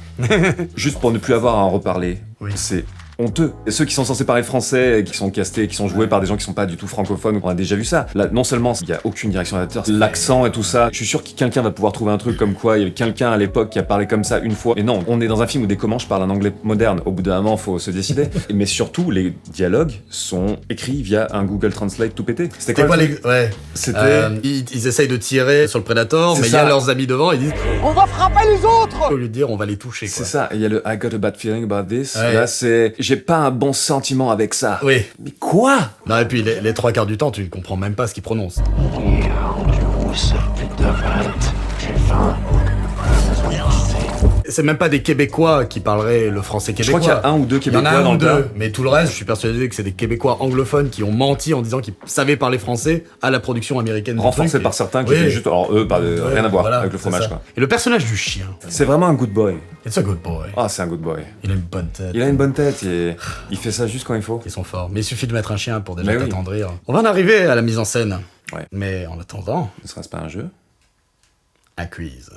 [SPEAKER 3] Juste pour ne plus avoir à en reparler.
[SPEAKER 2] Oui.
[SPEAKER 3] C'est honteux. Et ceux qui sont censés parler français, et qui sont castés, qui sont joués par des gens qui sont pas du tout francophones, on a déjà vu ça. Là, non seulement il y a aucune direction d'acteur, l'accent et tout ça, je suis sûr que quelqu'un va pouvoir trouver un truc comme quoi il y avait quelqu'un à l'époque qui a parlé comme ça une fois. Et non, on est dans un film où des Comanches parlent un anglais moderne. Au bout d'un moment, faut se décider. Mais surtout, les dialogues sont écrits via un Google Translate tout pété.
[SPEAKER 2] C'était quoi les. Ouais.
[SPEAKER 3] C'était...
[SPEAKER 2] Ils essayent de tirer sur le Predator,
[SPEAKER 3] C'est
[SPEAKER 2] mais il y a
[SPEAKER 3] ça.
[SPEAKER 2] leurs amis devant, ils disent.
[SPEAKER 5] On va frapper les autres!
[SPEAKER 2] Au lieu de dire, on va les toucher, quoi.
[SPEAKER 3] C'est ça, et il y a le I got a bad feeling about this.
[SPEAKER 2] Ouais.
[SPEAKER 3] Là, c'est j'ai pas un bon sentiment avec ça.
[SPEAKER 2] Oui.
[SPEAKER 3] Mais quoi?
[SPEAKER 2] Non, et puis les 3 quarts du temps, tu ne comprends même pas ce qu'ils prononcent. C'est même pas des Québécois qui parleraient le français
[SPEAKER 3] Je crois
[SPEAKER 2] québécois.
[SPEAKER 3] qu'il y a un ou deux
[SPEAKER 2] Il y en
[SPEAKER 3] Québécois
[SPEAKER 2] a un
[SPEAKER 3] dans
[SPEAKER 2] ou
[SPEAKER 3] le tas.
[SPEAKER 2] deux, mais tout le reste, je suis persuadé que c'est des Québécois anglophones qui ont menti en disant qu'ils savaient parler français à la production américaine. du
[SPEAKER 3] Renforcé
[SPEAKER 2] truc.
[SPEAKER 3] par certains qui
[SPEAKER 2] Oui.
[SPEAKER 3] étaient juste. Alors eux,
[SPEAKER 2] Ouais,
[SPEAKER 3] rien à voir
[SPEAKER 2] voilà,
[SPEAKER 3] avec le
[SPEAKER 2] c'est
[SPEAKER 3] fromage,
[SPEAKER 2] ça.
[SPEAKER 3] quoi.
[SPEAKER 2] Et le personnage du chien,
[SPEAKER 3] C'est vraiment un good boy.
[SPEAKER 2] it's a good boy.
[SPEAKER 3] Ah, c'est un good boy.
[SPEAKER 2] Il a une bonne tête.
[SPEAKER 3] Il a une bonne tête et il fait ça juste quand il faut.
[SPEAKER 2] Ils sont forts. Mais il suffit de mettre un chien pour déjà
[SPEAKER 3] Mais oui.
[SPEAKER 2] t'attendrir. On va en arriver à la mise en scène.
[SPEAKER 3] Ouais.
[SPEAKER 2] Mais en attendant,
[SPEAKER 3] Ne serait-ce pas un jeu?
[SPEAKER 2] un quiz.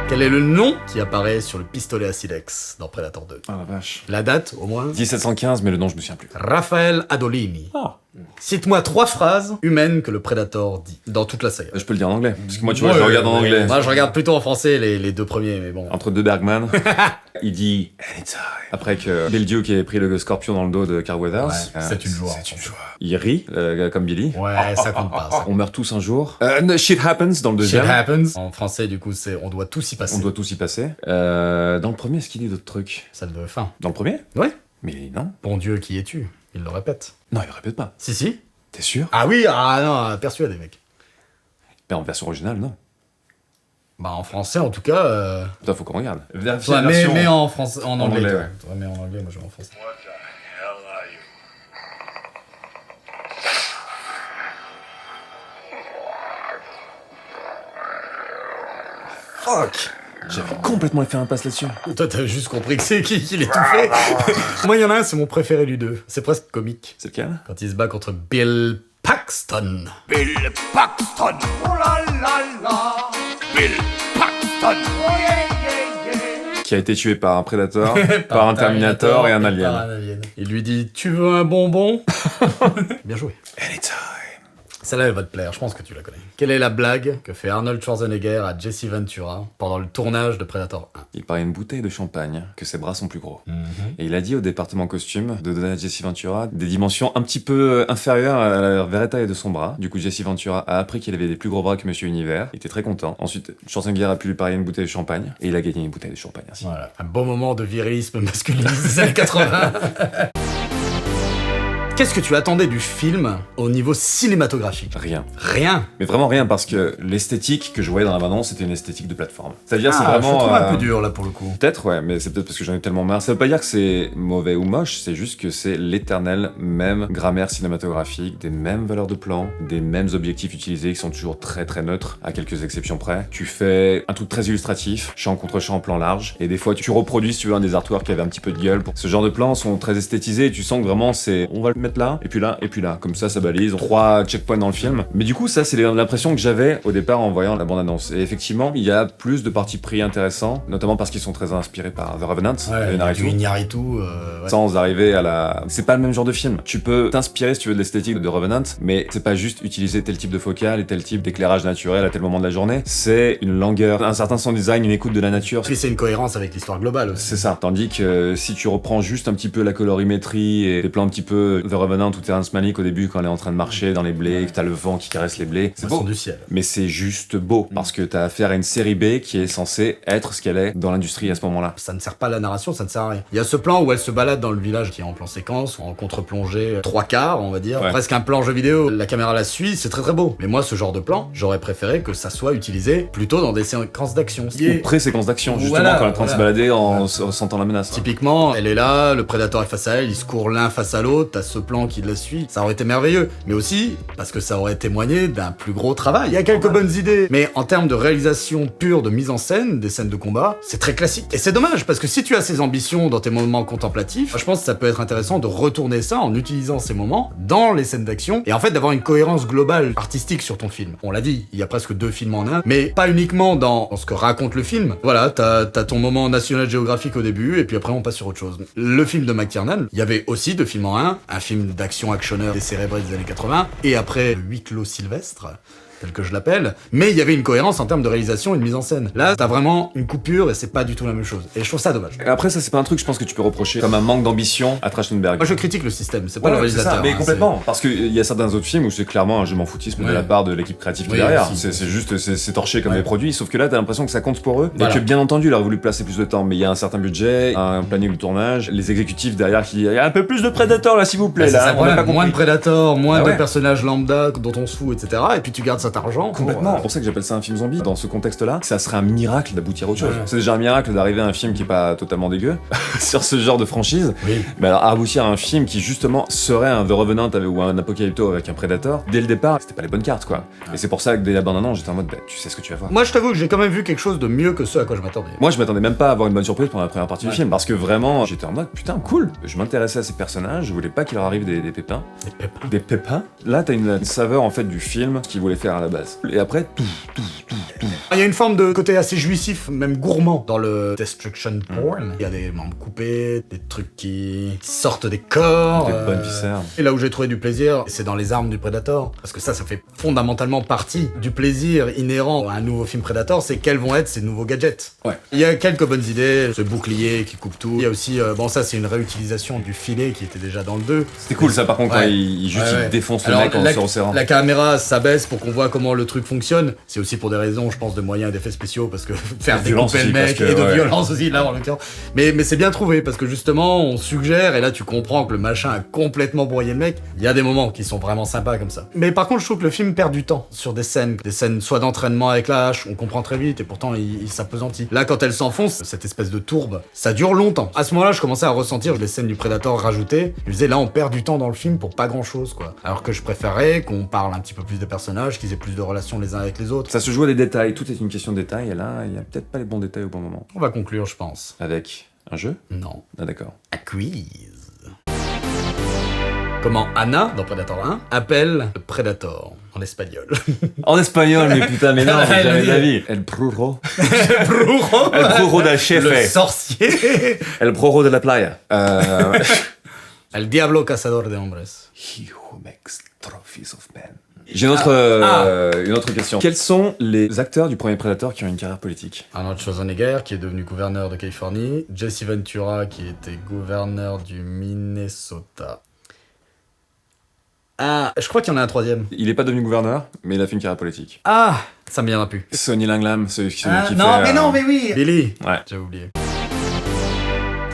[SPEAKER 2] Quel est le nom qui apparaît sur le pistolet à silex dans Predator 2?
[SPEAKER 3] Ah la vache.
[SPEAKER 2] La date, au moins?
[SPEAKER 3] 1715, mais le nom, je me souviens plus.
[SPEAKER 2] Raphaël Adolini.
[SPEAKER 3] Ah.
[SPEAKER 2] Cite-moi 3 phrases humaines que le Predator dit dans toute la saga.
[SPEAKER 3] Je peux le dire en anglais. Parce que moi, tu vois, je
[SPEAKER 2] Ouais,
[SPEAKER 3] le regarde en
[SPEAKER 2] ouais.
[SPEAKER 3] anglais.
[SPEAKER 2] Moi, je regarde plutôt en français les 2 premiers, mais bon.
[SPEAKER 3] Entre deux Bergman, il dit Anytime. Après que Bill Duke ait pris le scorpion dans le dos de Carl Weathers.
[SPEAKER 2] Ouais, c'est une joie.
[SPEAKER 3] C'est une joie. Il rit, comme Billy.
[SPEAKER 2] Ouais, ça compte pas. Ça.
[SPEAKER 3] On meurt tous un jour. No, shit happens dans le
[SPEAKER 2] Shit
[SPEAKER 3] deuxième.
[SPEAKER 2] happens. En français, du coup, c'est on doit tous y passer.
[SPEAKER 3] On doit tous y passer. Dans le premier, est-ce qu'il dit d'autres trucs?
[SPEAKER 2] Celle de fin.
[SPEAKER 3] Dans le premier?
[SPEAKER 2] Ouais.
[SPEAKER 3] Mais non.
[SPEAKER 2] Bon Dieu, qui es-tu? Il le répète.
[SPEAKER 3] Non, il le répète pas.
[SPEAKER 2] Si.
[SPEAKER 3] T'es sûr?
[SPEAKER 2] Ah oui, non, persuadé, mec.
[SPEAKER 3] Mais en version originale, non.
[SPEAKER 2] Bah, en français, en tout cas.
[SPEAKER 3] Putain, faut qu'on regarde. Vérifie
[SPEAKER 2] Ouais,
[SPEAKER 3] la version.
[SPEAKER 2] mais en français, en anglais.
[SPEAKER 3] anglais,
[SPEAKER 2] toi.
[SPEAKER 3] ouais.
[SPEAKER 2] Toi, mais en anglais, moi je vais en français.
[SPEAKER 3] Fuck! J'avais complètement fait un passe là-dessus.
[SPEAKER 2] Toi, t'as juste compris que c'est qui l'étouffait. Moi, il y en a un, c'est mon préféré du 2. C'est presque comique.
[SPEAKER 3] C'est lequel?
[SPEAKER 2] Quand il se bat contre Bill Paxton.
[SPEAKER 4] Bill Paxton. Oh là là là. Bill Paxton. Oh yeah, yeah, yeah.
[SPEAKER 3] qui a été tué par un Predator, par un Terminator et un
[SPEAKER 2] par
[SPEAKER 3] Alien.
[SPEAKER 2] un alien. Il lui dit « Tu veux un bonbon ?» Bien joué.
[SPEAKER 3] Anytime.
[SPEAKER 2] Celle-là, elle va te plaire, je pense que tu la connais. Quelle est la blague que fait Arnold Schwarzenegger à Jesse Ventura pendant le tournage de Predator 1 ?
[SPEAKER 3] Il paraît une bouteille de champagne, que ses bras sont plus gros. Et il a dit au département costume de donner à Jesse Ventura des dimensions un petit peu inférieures à la vraie taille de son bras. Du coup, Jesse Ventura a appris qu'il avait des plus gros bras que Monsieur Univers. Il était très content. Ensuite, Schwarzenegger a pu lui parier une bouteille de champagne. Et il a gagné une bouteille de champagne ainsi.
[SPEAKER 2] Voilà, un bon moment de virilisme masculiniste des années 80. Qu'est-ce que tu attendais du film au niveau cinématographique ?
[SPEAKER 3] Rien.
[SPEAKER 2] Rien.
[SPEAKER 3] Mais vraiment rien, parce que l'esthétique que je voyais dans la bande-annonce, c'était une esthétique de plateforme. C'est-à-dire, c'est
[SPEAKER 2] Je
[SPEAKER 3] vraiment...
[SPEAKER 2] trouve un peu dur là pour le coup.
[SPEAKER 3] Peut-être, ouais, mais c'est peut-être parce que j'en ai tellement marre. Ça veut pas dire que c'est mauvais ou moche, c'est juste que c'est l'éternelle même grammaire cinématographique, des mêmes valeurs de plan, des mêmes objectifs utilisés qui sont toujours très très neutres, à quelques exceptions près. Tu fais un truc très illustratif, champ contre champ, plan large, et des fois tu reproduis, si tu veux, un des artworks qui avait un petit peu de gueule. Ce genre de plans sont très esthétisés, et tu sens que vraiment c'est... On va le mettre là, et puis là, et puis là. Comme ça balise 3 checkpoints dans le film. Mais du coup, ça, c'est l'impression que j'avais au départ en voyant la bande-annonce. Et effectivement, il y a plus de partis pris intéressants, notamment parce qu'ils sont très inspirés par The Revenant,
[SPEAKER 2] Ouais,
[SPEAKER 3] Inarritu.
[SPEAKER 2] du Iñárritu, ouais.
[SPEAKER 3] Sans arriver à la... C'est pas le même genre de film. Tu peux t'inspirer, si tu veux, de l'esthétique de The Revenant, mais c'est pas juste utiliser tel type de focale et tel type d'éclairage naturel à tel moment de la journée. C'est une longueur, un certain sound design, une écoute de la nature.
[SPEAKER 2] Puis c'est une cohérence avec l'histoire globale aussi.
[SPEAKER 3] C'est ça. Tandis que si tu reprends juste un petit peu la colorimétrie et des plans un petit peu The Revenant ou Terrence Malick au début quand elle est en train de marcher dans les blés, que t'as le vent qui caresse les blés, c'est
[SPEAKER 2] Poisson
[SPEAKER 3] beau.
[SPEAKER 2] du ciel.
[SPEAKER 3] Mais c'est juste beau, parce que t'as affaire à une série B qui est censée être ce qu'elle est dans l'industrie à ce moment-là.
[SPEAKER 2] Ça ne sert pas à la narration, ça ne sert à rien. Il y a ce plan où elle se balade dans le village qui est en plan séquence, en contre-plongée, 3/4 on va dire,
[SPEAKER 3] Ouais.
[SPEAKER 2] presque un plan jeu vidéo, la caméra la suit, c'est très très beau. Mais moi ce genre de plan, j'aurais préféré que ça soit utilisé plutôt dans des séquences d'action.
[SPEAKER 3] Ou pré-séquence d'action, justement,
[SPEAKER 2] Voilà,
[SPEAKER 3] quand elle est en train de se
[SPEAKER 2] voilà.
[SPEAKER 3] balader en sentant la menace.
[SPEAKER 2] Typiquement, elle est là, le prédateur est face à elle, ils se courent l'un face à l'autre, t'as ce plan qui la suit, ça aurait été merveilleux. Mais aussi, parce que ça aurait témoigné d'un plus gros travail. Il y a quelques bonnes idées, mais en termes de réalisation pure, de mise en scène, des scènes de combat, c'est très classique. Et c'est dommage, parce que si tu as ces ambitions dans tes moments contemplatifs, je pense que ça peut être intéressant de retourner ça en utilisant ces moments dans les scènes d'action, et en fait d'avoir une cohérence globale artistique sur ton film. On l'a dit, il y a presque 2 films en un, mais pas uniquement dans ce que raconte le film. Voilà, t'as ton moment National Geographic au début, et puis après on passe sur autre chose. Le film de McTiernan, il y avait aussi 2 films en un film d'action actionneur décérébré des années 80, et après le huis clos Sylvestre, tel que je l'appelle, mais il y avait une cohérence en termes de réalisation et de mise en scène. Là, t'as vraiment une coupure et c'est pas du tout la même chose. Et je trouve ça dommage.
[SPEAKER 3] Après, ça, c'est pas un truc, je pense, que tu peux reprocher comme un manque d'ambition à Trachtenberg.
[SPEAKER 2] Moi, je critique le système, c'est pas
[SPEAKER 3] Ouais,
[SPEAKER 2] le
[SPEAKER 3] c'est
[SPEAKER 2] réalisateur.
[SPEAKER 3] ça, mais
[SPEAKER 2] hein,
[SPEAKER 3] complètement. Parce qu'il y a certains autres films où c'est clairement un je m'en foutisme de
[SPEAKER 2] Ouais.
[SPEAKER 3] la part de l'équipe créative qui est
[SPEAKER 2] Oui,
[SPEAKER 3] derrière.
[SPEAKER 2] aussi.
[SPEAKER 3] C'est juste, c'est torché comme
[SPEAKER 2] Ouais.
[SPEAKER 3] les produits, sauf que là, t'as l'impression que ça compte pour eux.
[SPEAKER 2] Voilà.
[SPEAKER 3] Et que bien entendu, il aurait voulu placer plus de temps, mais il y a un certain budget, un planning de tournage, les exécutifs derrière qui disent il y a un peu plus de Predator là, s'il vous plaît,
[SPEAKER 2] c'est ça,
[SPEAKER 3] là, on
[SPEAKER 2] voilà,
[SPEAKER 3] n'a pas compris.
[SPEAKER 2] moins de Predator, moins
[SPEAKER 3] Ah
[SPEAKER 2] de
[SPEAKER 3] ouais.
[SPEAKER 2] personnages lambda dont on se fout, etc. Et puis tu gardes cet argent.
[SPEAKER 3] Complètement. C'est pour ça que j'appelle ça un film zombie. Dans ce contexte-là, ça serait un miracle d'aboutir à autre chose.
[SPEAKER 2] Ouais.
[SPEAKER 3] C'est déjà un miracle d'arriver à un film qui est pas totalement dégueu sur ce genre de franchise.
[SPEAKER 2] Oui.
[SPEAKER 3] Mais alors, aboutir à un film qui justement serait un The Revenant ou un Apocalypto avec un Predator, dès le départ, c'était pas les bonnes cartes quoi. Et c'est pour ça que dès la bande-annonce, j'étais en mode, bah, tu sais ce que tu vas voir.
[SPEAKER 2] Moi, je t'avoue que j'ai quand même vu quelque chose de mieux que ce à quoi je m'attendais.
[SPEAKER 3] Moi, je m'attendais même pas à avoir une bonne surprise pendant la première partie
[SPEAKER 2] Ouais.
[SPEAKER 3] du film, parce que vraiment, j'étais en mode, putain, cool. Je m'intéressais à ces personnages, je voulais pas qu'il leur arrive des pépins.
[SPEAKER 2] Des pépins.
[SPEAKER 3] Des pépins. Là, t'as une saveur en fait du film qu'il voulait faire à la base. Et après, tout.
[SPEAKER 2] Il y a une forme de côté assez jouissif, même gourmand, dans le destruction porn. Il y a des membres coupés, des trucs qui sortent des corps.
[SPEAKER 3] Des bonnes viscères.
[SPEAKER 2] Et là où j'ai trouvé du plaisir, c'est dans les armes du Predator. Parce que ça fait fondamentalement partie du plaisir inhérent à un nouveau film Predator, c'est quels vont être ces nouveaux gadgets.
[SPEAKER 3] Ouais.
[SPEAKER 2] Il y a quelques bonnes idées, ce bouclier qui coupe tout. Il y a aussi, bon ça c'est une réutilisation du filet qui était déjà dans le 2.
[SPEAKER 3] C'était cool ça par contre,
[SPEAKER 2] Ouais.
[SPEAKER 3] quand il
[SPEAKER 2] Ouais.
[SPEAKER 3] défonce le
[SPEAKER 2] Alors,
[SPEAKER 3] mec en se resserrant.
[SPEAKER 2] la caméra s'abaisse pour qu'on voit comment le truc fonctionne. C'est aussi pour des raisons, je pense, de moyens et d'effets spéciaux, parce que faire
[SPEAKER 3] De violence
[SPEAKER 2] découper le
[SPEAKER 3] aussi,
[SPEAKER 2] mec
[SPEAKER 3] parce que,
[SPEAKER 2] et de
[SPEAKER 3] ouais.
[SPEAKER 2] violence aussi, là, en l'occurrence. Mais c'est bien trouvé, parce que justement, on suggère, et là, tu comprends que le machin a complètement broyé le mec. Il y a des moments qui sont vraiment sympas comme ça. Mais par contre, je trouve que le film perd du temps sur des scènes soit d'entraînement avec la hache, on comprend très vite, et pourtant, il s'appesantit. Là, quand elle s'enfonce, cette espèce de tourbe, ça dure longtemps. À ce moment-là, je commençais à ressentir les scènes du Predator rajoutées. Je me disais, là, on perd du temps dans le film pour pas grand-chose, quoi. Alors que je préférais qu'on parle un petit peu plus des personnages, qu'ils aient plus de relations les uns avec les autres.
[SPEAKER 3] Ça se joue à des détails, tout est une question de détails, et là, il y a peut-être pas les bons détails au bon moment.
[SPEAKER 2] On va conclure, je pense.
[SPEAKER 3] Avec un jeu.
[SPEAKER 2] Non.
[SPEAKER 3] Ah d'accord.
[SPEAKER 2] A quiz. comment Anna, dans Predator 1, appelle le Predator en espagnol.
[SPEAKER 3] En espagnol, mais putain, mais non, j'ai jamais d'avis. El pruro. El pruro del
[SPEAKER 2] Le
[SPEAKER 3] chefe.
[SPEAKER 2] sorcier.
[SPEAKER 3] El pruro de la playa.
[SPEAKER 2] El diablo cazador de hombres.
[SPEAKER 3] He who makes trophies of men. J'ai une autre question. Quels sont les acteurs du premier Predator qui ont une carrière politique?
[SPEAKER 2] Arnold Schwarzenegger, qui est devenu gouverneur de Californie. Jesse Ventura, qui était gouverneur du Minnesota. Ah, je crois qu'il y en a un troisième.
[SPEAKER 3] Il est pas devenu gouverneur, mais il a fait une carrière politique.
[SPEAKER 2] Ah, ça me viendra plus.
[SPEAKER 3] Sonny Langlam, celui qui
[SPEAKER 2] Ah,
[SPEAKER 3] fait...
[SPEAKER 2] non, mais oui. Billy.
[SPEAKER 3] Ouais.
[SPEAKER 2] J'avais oublié.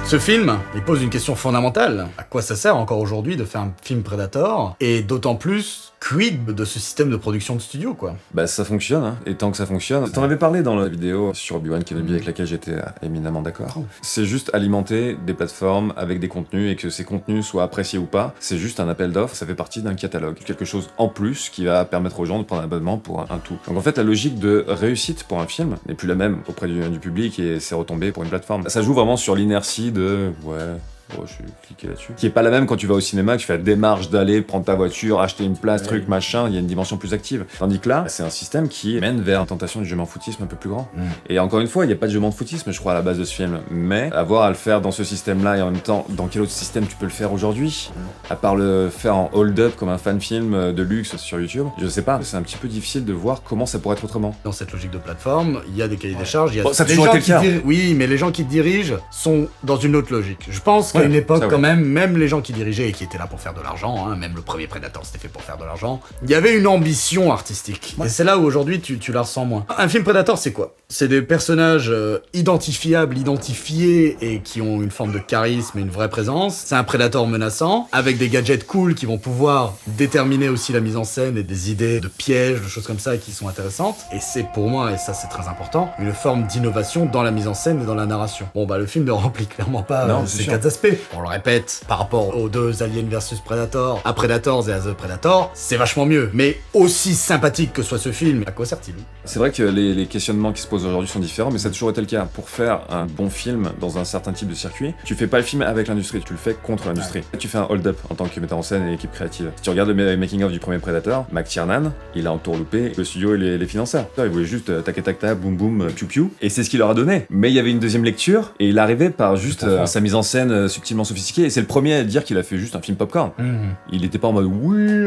[SPEAKER 2] Ce film, il pose une question fondamentale. À quoi ça sert encore aujourd'hui de faire un film Predator? Et d'autant plus, quid de ce système de production de studio, quoi?
[SPEAKER 3] Bah ça fonctionne, hein. Et tant que ça fonctionne... T'en avais parlé dans la vidéo sur Obi-Wan Kenobi avec laquelle j'étais éminemment d'accord. C'est juste alimenter des plateformes avec des contenus et que ces contenus soient appréciés ou pas, c'est juste un appel d'offres, ça fait partie d'un catalogue. Quelque chose en plus qui va permettre aux gens de prendre un abonnement pour un tout. Donc en fait la logique de réussite pour un film n'est plus la même auprès du public et c'est retombé pour une plateforme. Ça joue vraiment sur l'inertie de... ouais... Bon, je vais cliquer là-dessus. Qui est pas la même quand tu vas au cinéma, que tu fais la démarche d'aller prendre ta voiture, acheter une place, truc, machin, il y a une dimension plus active. Tandis que là, c'est un système qui mène vers une tentation du je m'en foutisme un peu plus grand. Et encore une fois, il n'y a pas de je m'en foutisme, je crois, à la base de ce film. Mais avoir à le faire dans ce système-là et en même temps, dans quel autre système tu peux le faire aujourd'hui? À part le faire en hold-up comme un fan-film de luxe sur YouTube, je sais pas. C'est un petit peu difficile de voir comment ça pourrait être autrement.
[SPEAKER 2] Dans cette logique de plateforme, il y a des cahiers des charges, il y a
[SPEAKER 3] Bon, ça a
[SPEAKER 2] les
[SPEAKER 3] toujours
[SPEAKER 2] gens
[SPEAKER 3] été le
[SPEAKER 2] qui
[SPEAKER 3] cas.
[SPEAKER 2] Oui, mais les gens qui dirigent sont dans une autre logique. Je pense qu'à une époque,
[SPEAKER 3] ça, ouais.
[SPEAKER 2] quand même les gens qui dirigeaient et qui étaient là pour faire de l'argent, hein, même le premier Predator c'était fait pour faire de l'argent, il y avait une ambition artistique. Et c'est là où aujourd'hui tu la ressens moins. Un film Predator, c'est quoi? C'est des personnages identifiables, identifiés et qui ont une forme de charisme et une vraie présence. C'est un Predator menaçant, avec des gadgets cool qui vont pouvoir déterminer aussi la mise en scène et des idées de pièges, de choses comme ça qui sont intéressantes. Et c'est pour moi, et ça c'est très important, une forme d'innovation dans la mise en scène et dans la narration. Bon bah le film ne remplit clairement pas ces quatre aspects. On le répète, par rapport aux deux Alien vs Predator, à Predators et à The Predator, c'est vachement mieux. Mais aussi sympathique que soit ce film, à quoi sert-il?
[SPEAKER 3] C'est vrai que les questionnements qui se posent aujourd'hui sont différents, mais ça a toujours été le cas. Pour faire un bon film dans un certain type de circuit, tu fais pas le film avec l'industrie, tu le fais contre l'industrie. Tu fais un hold-up en tant que metteur en scène et équipe créative. Si tu regardes le making-of du premier Predator, McTiernan, il a entourloupé le studio et les financeurs. Il voulait juste tac boum boum, piou piou, et c'est ce qu'il leur a donné. Mais il y avait une deuxième lecture, et il arrivait par juste sa mise en scène subtilement sophistiquée, et c'est le premier à dire qu'il a fait juste un film popcorn. Il était pas en mode oui,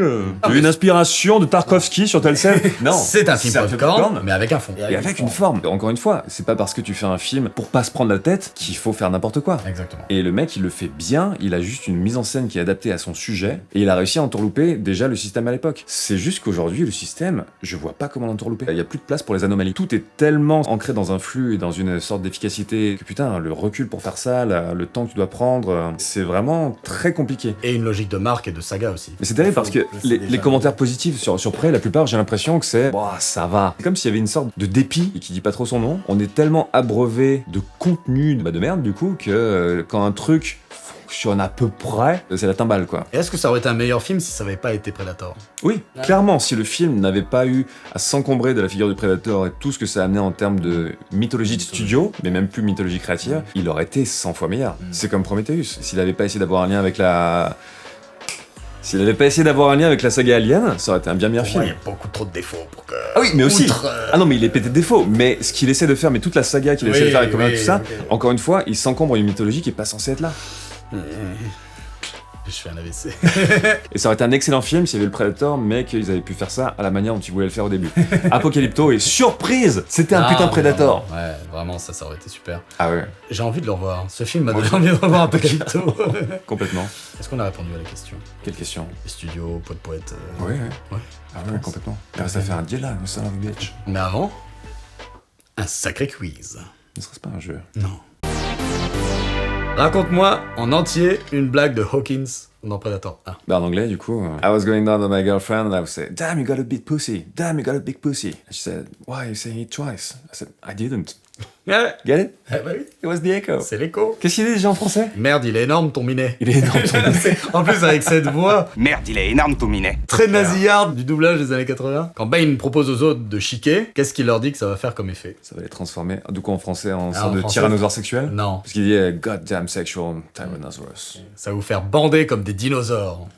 [SPEAKER 3] une inspiration de Tarkovsky sur telle scène. Non,
[SPEAKER 2] c'est un film popcorn, mais avec un fond.
[SPEAKER 3] Et avec une forme. Encore une fois, c'est pas parce que tu fais un film pour pas se prendre la tête qu'il faut faire n'importe quoi.
[SPEAKER 2] Exactement.
[SPEAKER 3] Et le mec, il le fait bien, il a juste une mise en scène qui est adaptée à son sujet, et il a réussi à entourlouper déjà le système à l'époque. C'est juste qu'aujourd'hui, le système, je vois pas comment l'entourlouper. Il y a plus de place pour les anomalies. Tout est tellement ancré dans un flux et dans une sorte d'efficacité que putain, le recul pour faire ça, le temps que tu dois prendre, c'est vraiment très compliqué.
[SPEAKER 2] Et une logique de marque et de saga aussi.
[SPEAKER 3] Mais c'est terrible parce que les commentaires positifs sur Prey, la plupart, j'ai l'impression que c'est bah, ça va. C'est comme s'il y avait une sorte de dépit qui dit pas trop son nom. On est tellement abreuvé de contenu de merde du coup que quand un truc fonctionne à peu près, c'est la timbale quoi.
[SPEAKER 2] Et est-ce que ça aurait été un meilleur film si ça avait pas été Predator?
[SPEAKER 3] Oui, clairement, si le film n'avait pas eu à s'encombrer de la figure du Predator et tout ce que ça a amené en termes de mythologie de studio, mais même plus mythologie créative, il aurait été 100 fois meilleur. C'est comme Prometheus. S'il avait pas essayé d'avoir un lien avec la... S'il avait pas essayé d'avoir un lien avec la saga Alien, ça aurait été un bien meilleur film.
[SPEAKER 2] Il y a beaucoup trop de défauts pour que...
[SPEAKER 3] Ah oui, mais aussi...
[SPEAKER 2] Outre,
[SPEAKER 3] Ah non, mais il est pété de défauts. Mais ce qu'il essaie de faire, mais toute la saga qu'il essaie de faire avec Covenant et tout ça, encore une fois, il s'encombre d'une mythologie qui est pas censée être là.
[SPEAKER 2] Je fais un AVC.
[SPEAKER 3] Et ça aurait été un excellent film s'il y avait le Predator, mais qu'ils avaient pu faire ça à la manière dont ils voulaient le faire au début. Apocalypto et surprise, c'était un putain de Predator.
[SPEAKER 2] Ouais, vraiment, ça aurait été super.
[SPEAKER 3] Ah ouais.
[SPEAKER 2] J'ai envie de le revoir. Ce film m'a donné envie de revoir Apocalypto.
[SPEAKER 3] Complètement.
[SPEAKER 2] Est-ce qu'on a répondu à la question?
[SPEAKER 3] Quelle question?
[SPEAKER 2] Les studios, poète.
[SPEAKER 3] Ouais.
[SPEAKER 2] Ouais.
[SPEAKER 3] Ah ouais, complètement. Il reste à faire un Dylan, le son of a bitch.
[SPEAKER 2] Mais avant, un sacré quiz.
[SPEAKER 3] Ne serait-ce pas un jeu?
[SPEAKER 2] Non. Raconte-moi en entier une blague de Hawkins dans Predator 1.
[SPEAKER 3] Bah en anglais, du coup, I was going down on my girlfriend and I would say, damn, you got a big pussy. Damn, you got a big pussy. And she said, why are you saying it twice? I said, I didn't.
[SPEAKER 2] Ouais.
[SPEAKER 3] Get it?
[SPEAKER 2] Eh bah oui,
[SPEAKER 3] It was the echo.
[SPEAKER 2] c'est l'écho.
[SPEAKER 3] Qu'est-ce qu'il dit déjà en français?
[SPEAKER 2] Merde, il est énorme ton minet.
[SPEAKER 3] Il est énorme.
[SPEAKER 2] En plus avec cette voix
[SPEAKER 4] Merde, il est énorme ton minet.
[SPEAKER 2] très nasillarde du doublage des années 80. Quand Bane propose aux autres de chiquer, qu'est-ce qu'il leur dit que ça va faire comme effet?
[SPEAKER 3] Ça va les transformer, du coup en français, en
[SPEAKER 2] Ah,
[SPEAKER 3] sorte
[SPEAKER 2] en
[SPEAKER 3] de
[SPEAKER 2] français
[SPEAKER 3] tyrannosaure sexuel?
[SPEAKER 2] Non,
[SPEAKER 3] Parce qu'il dit goddamn sexual tyrannosaurus.
[SPEAKER 2] ça va vous faire bander comme des dinosaures.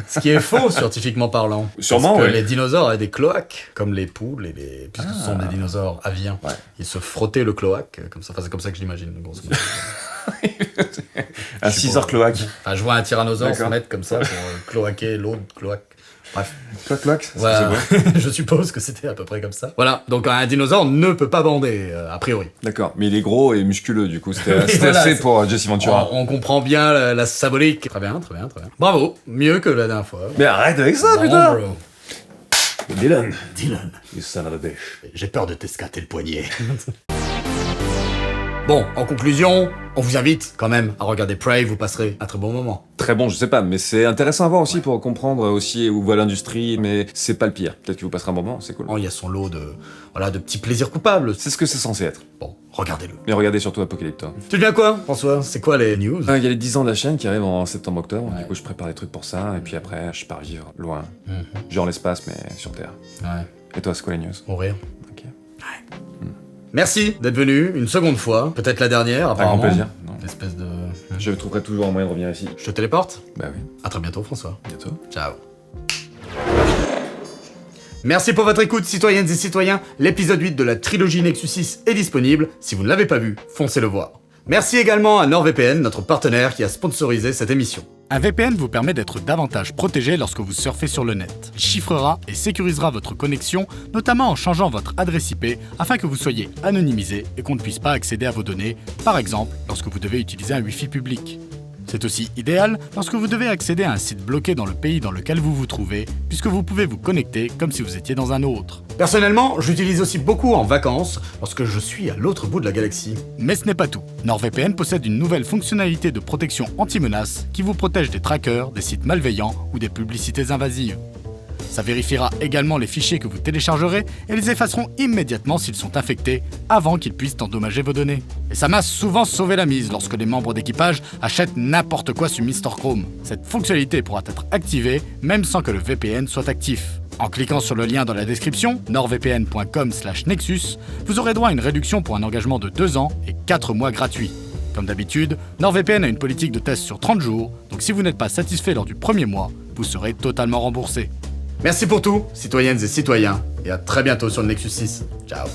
[SPEAKER 2] Ce qui est faux scientifiquement parlant.
[SPEAKER 3] Sûrement,
[SPEAKER 2] Parce que
[SPEAKER 3] oui.
[SPEAKER 2] les dinosaures avaient des cloaques, comme les poules, puisque ce sont des dinosaures aviens.
[SPEAKER 3] Ouais.
[SPEAKER 2] Ils se frottaient le cloaque, comme ça. Enfin, c'est comme ça que je l'imagine, grosso modo.
[SPEAKER 3] Un
[SPEAKER 2] Je sais
[SPEAKER 3] 6
[SPEAKER 2] pas.
[SPEAKER 3] heures cloaque.
[SPEAKER 2] Enfin, je vois un tyrannosaure se
[SPEAKER 3] D'accord.
[SPEAKER 2] mettre comme ça pour cloaquer l'autre cloaque. Bref.
[SPEAKER 3] Cloaque, ça
[SPEAKER 2] Voilà.
[SPEAKER 3] c'est quoi?
[SPEAKER 2] Je suppose que c'était à peu près comme ça. Voilà, donc un dinosaure ne peut pas bander, a priori.
[SPEAKER 3] D'accord, mais il est gros et musculeux du coup, c'était
[SPEAKER 2] Oui, voilà,
[SPEAKER 3] assez
[SPEAKER 2] c'est-
[SPEAKER 3] pour Jesse Ventura.
[SPEAKER 2] On comprend bien la symbolique. Très bien, très bien, très bien. Bravo, mieux que la dernière fois.
[SPEAKER 3] Mais arrête avec ça,
[SPEAKER 2] Bon,
[SPEAKER 3] putain!
[SPEAKER 2] bro.
[SPEAKER 3] Dylan,
[SPEAKER 2] Dylan,
[SPEAKER 3] you son of a bitch.
[SPEAKER 2] j'ai peur de t'escater le poignet. Bon, en conclusion, on vous invite quand même à regarder Prey, vous passerez un très bon moment.
[SPEAKER 3] Très bon, je sais pas, mais c'est intéressant à voir aussi pour comprendre aussi où va l'industrie, mais c'est pas le pire. Peut-être que vous passerez un bon moment, c'est cool.
[SPEAKER 2] Oh, il y a son lot de petits plaisirs coupables.
[SPEAKER 3] C'est ce que c'est censé être.
[SPEAKER 2] Bon, regardez-le.
[SPEAKER 3] Mais regardez surtout Apocalypto.
[SPEAKER 2] Tu deviens quoi, François? C'est quoi les news?
[SPEAKER 3] Il y a les 10 ans de la chaîne qui arrivent en septembre-octobre, du coup je prépare des trucs pour ça, et puis après je pars vivre loin. Genre l'espace, mais sur Terre.
[SPEAKER 2] Ouais,
[SPEAKER 3] Et toi, c'est quoi les news?
[SPEAKER 2] mourir.
[SPEAKER 3] Ok.
[SPEAKER 2] Merci d'être venu une seconde fois, peut-être la dernière,
[SPEAKER 3] Un
[SPEAKER 2] apparemment.
[SPEAKER 3] grand plaisir. Non.
[SPEAKER 2] Espèce de...
[SPEAKER 3] Je trouverai toujours un moyen de revenir ici.
[SPEAKER 2] Je te téléporte?
[SPEAKER 3] Bah oui,
[SPEAKER 2] À très bientôt, François.
[SPEAKER 3] bientôt.
[SPEAKER 2] Ciao. Merci pour votre écoute, citoyennes et citoyens. L'épisode 8 de la trilogie Nexus 6 est disponible. Si vous ne l'avez pas vu, foncez le voir. Merci également à NordVPN, notre partenaire qui a sponsorisé cette émission.
[SPEAKER 1] Un VPN vous permet d'être davantage protégé lorsque vous surfez sur le net. Il chiffrera et sécurisera votre connexion, notamment en changeant votre adresse IP afin que vous soyez anonymisé et qu'on ne puisse pas accéder à vos données, par exemple lorsque vous devez utiliser un Wi-Fi public. C'est aussi idéal lorsque vous devez accéder à un site bloqué dans le pays dans lequel vous vous trouvez, puisque vous pouvez vous connecter comme si vous étiez dans un autre.
[SPEAKER 2] Personnellement, j'utilise aussi beaucoup en vacances lorsque je suis à l'autre bout de la galaxie.
[SPEAKER 1] Mais ce n'est pas tout. NordVPN possède une nouvelle fonctionnalité de protection anti-menace qui vous protège des trackers, des sites malveillants ou des publicités invasives. Ça vérifiera également les fichiers que vous téléchargerez et les effaceront immédiatement s'ils sont infectés avant qu'ils puissent endommager vos données. Et ça m'a souvent sauvé la mise lorsque les membres d'équipage achètent n'importe quoi sur Mr. Chrome. Cette fonctionnalité pourra être activée même sans que le VPN soit actif. En cliquant sur le lien dans la description, nordvpn.com/nexus, vous aurez droit à une réduction pour un engagement de 2 ans et 4 mois gratuits. Comme d'habitude, NordVPN a une politique de test sur 30 jours, donc si vous n'êtes pas satisfait lors du premier mois, vous serez totalement remboursé.
[SPEAKER 2] Merci pour tout, citoyennes et citoyens, et à très bientôt sur le Nexus 6. Ciao.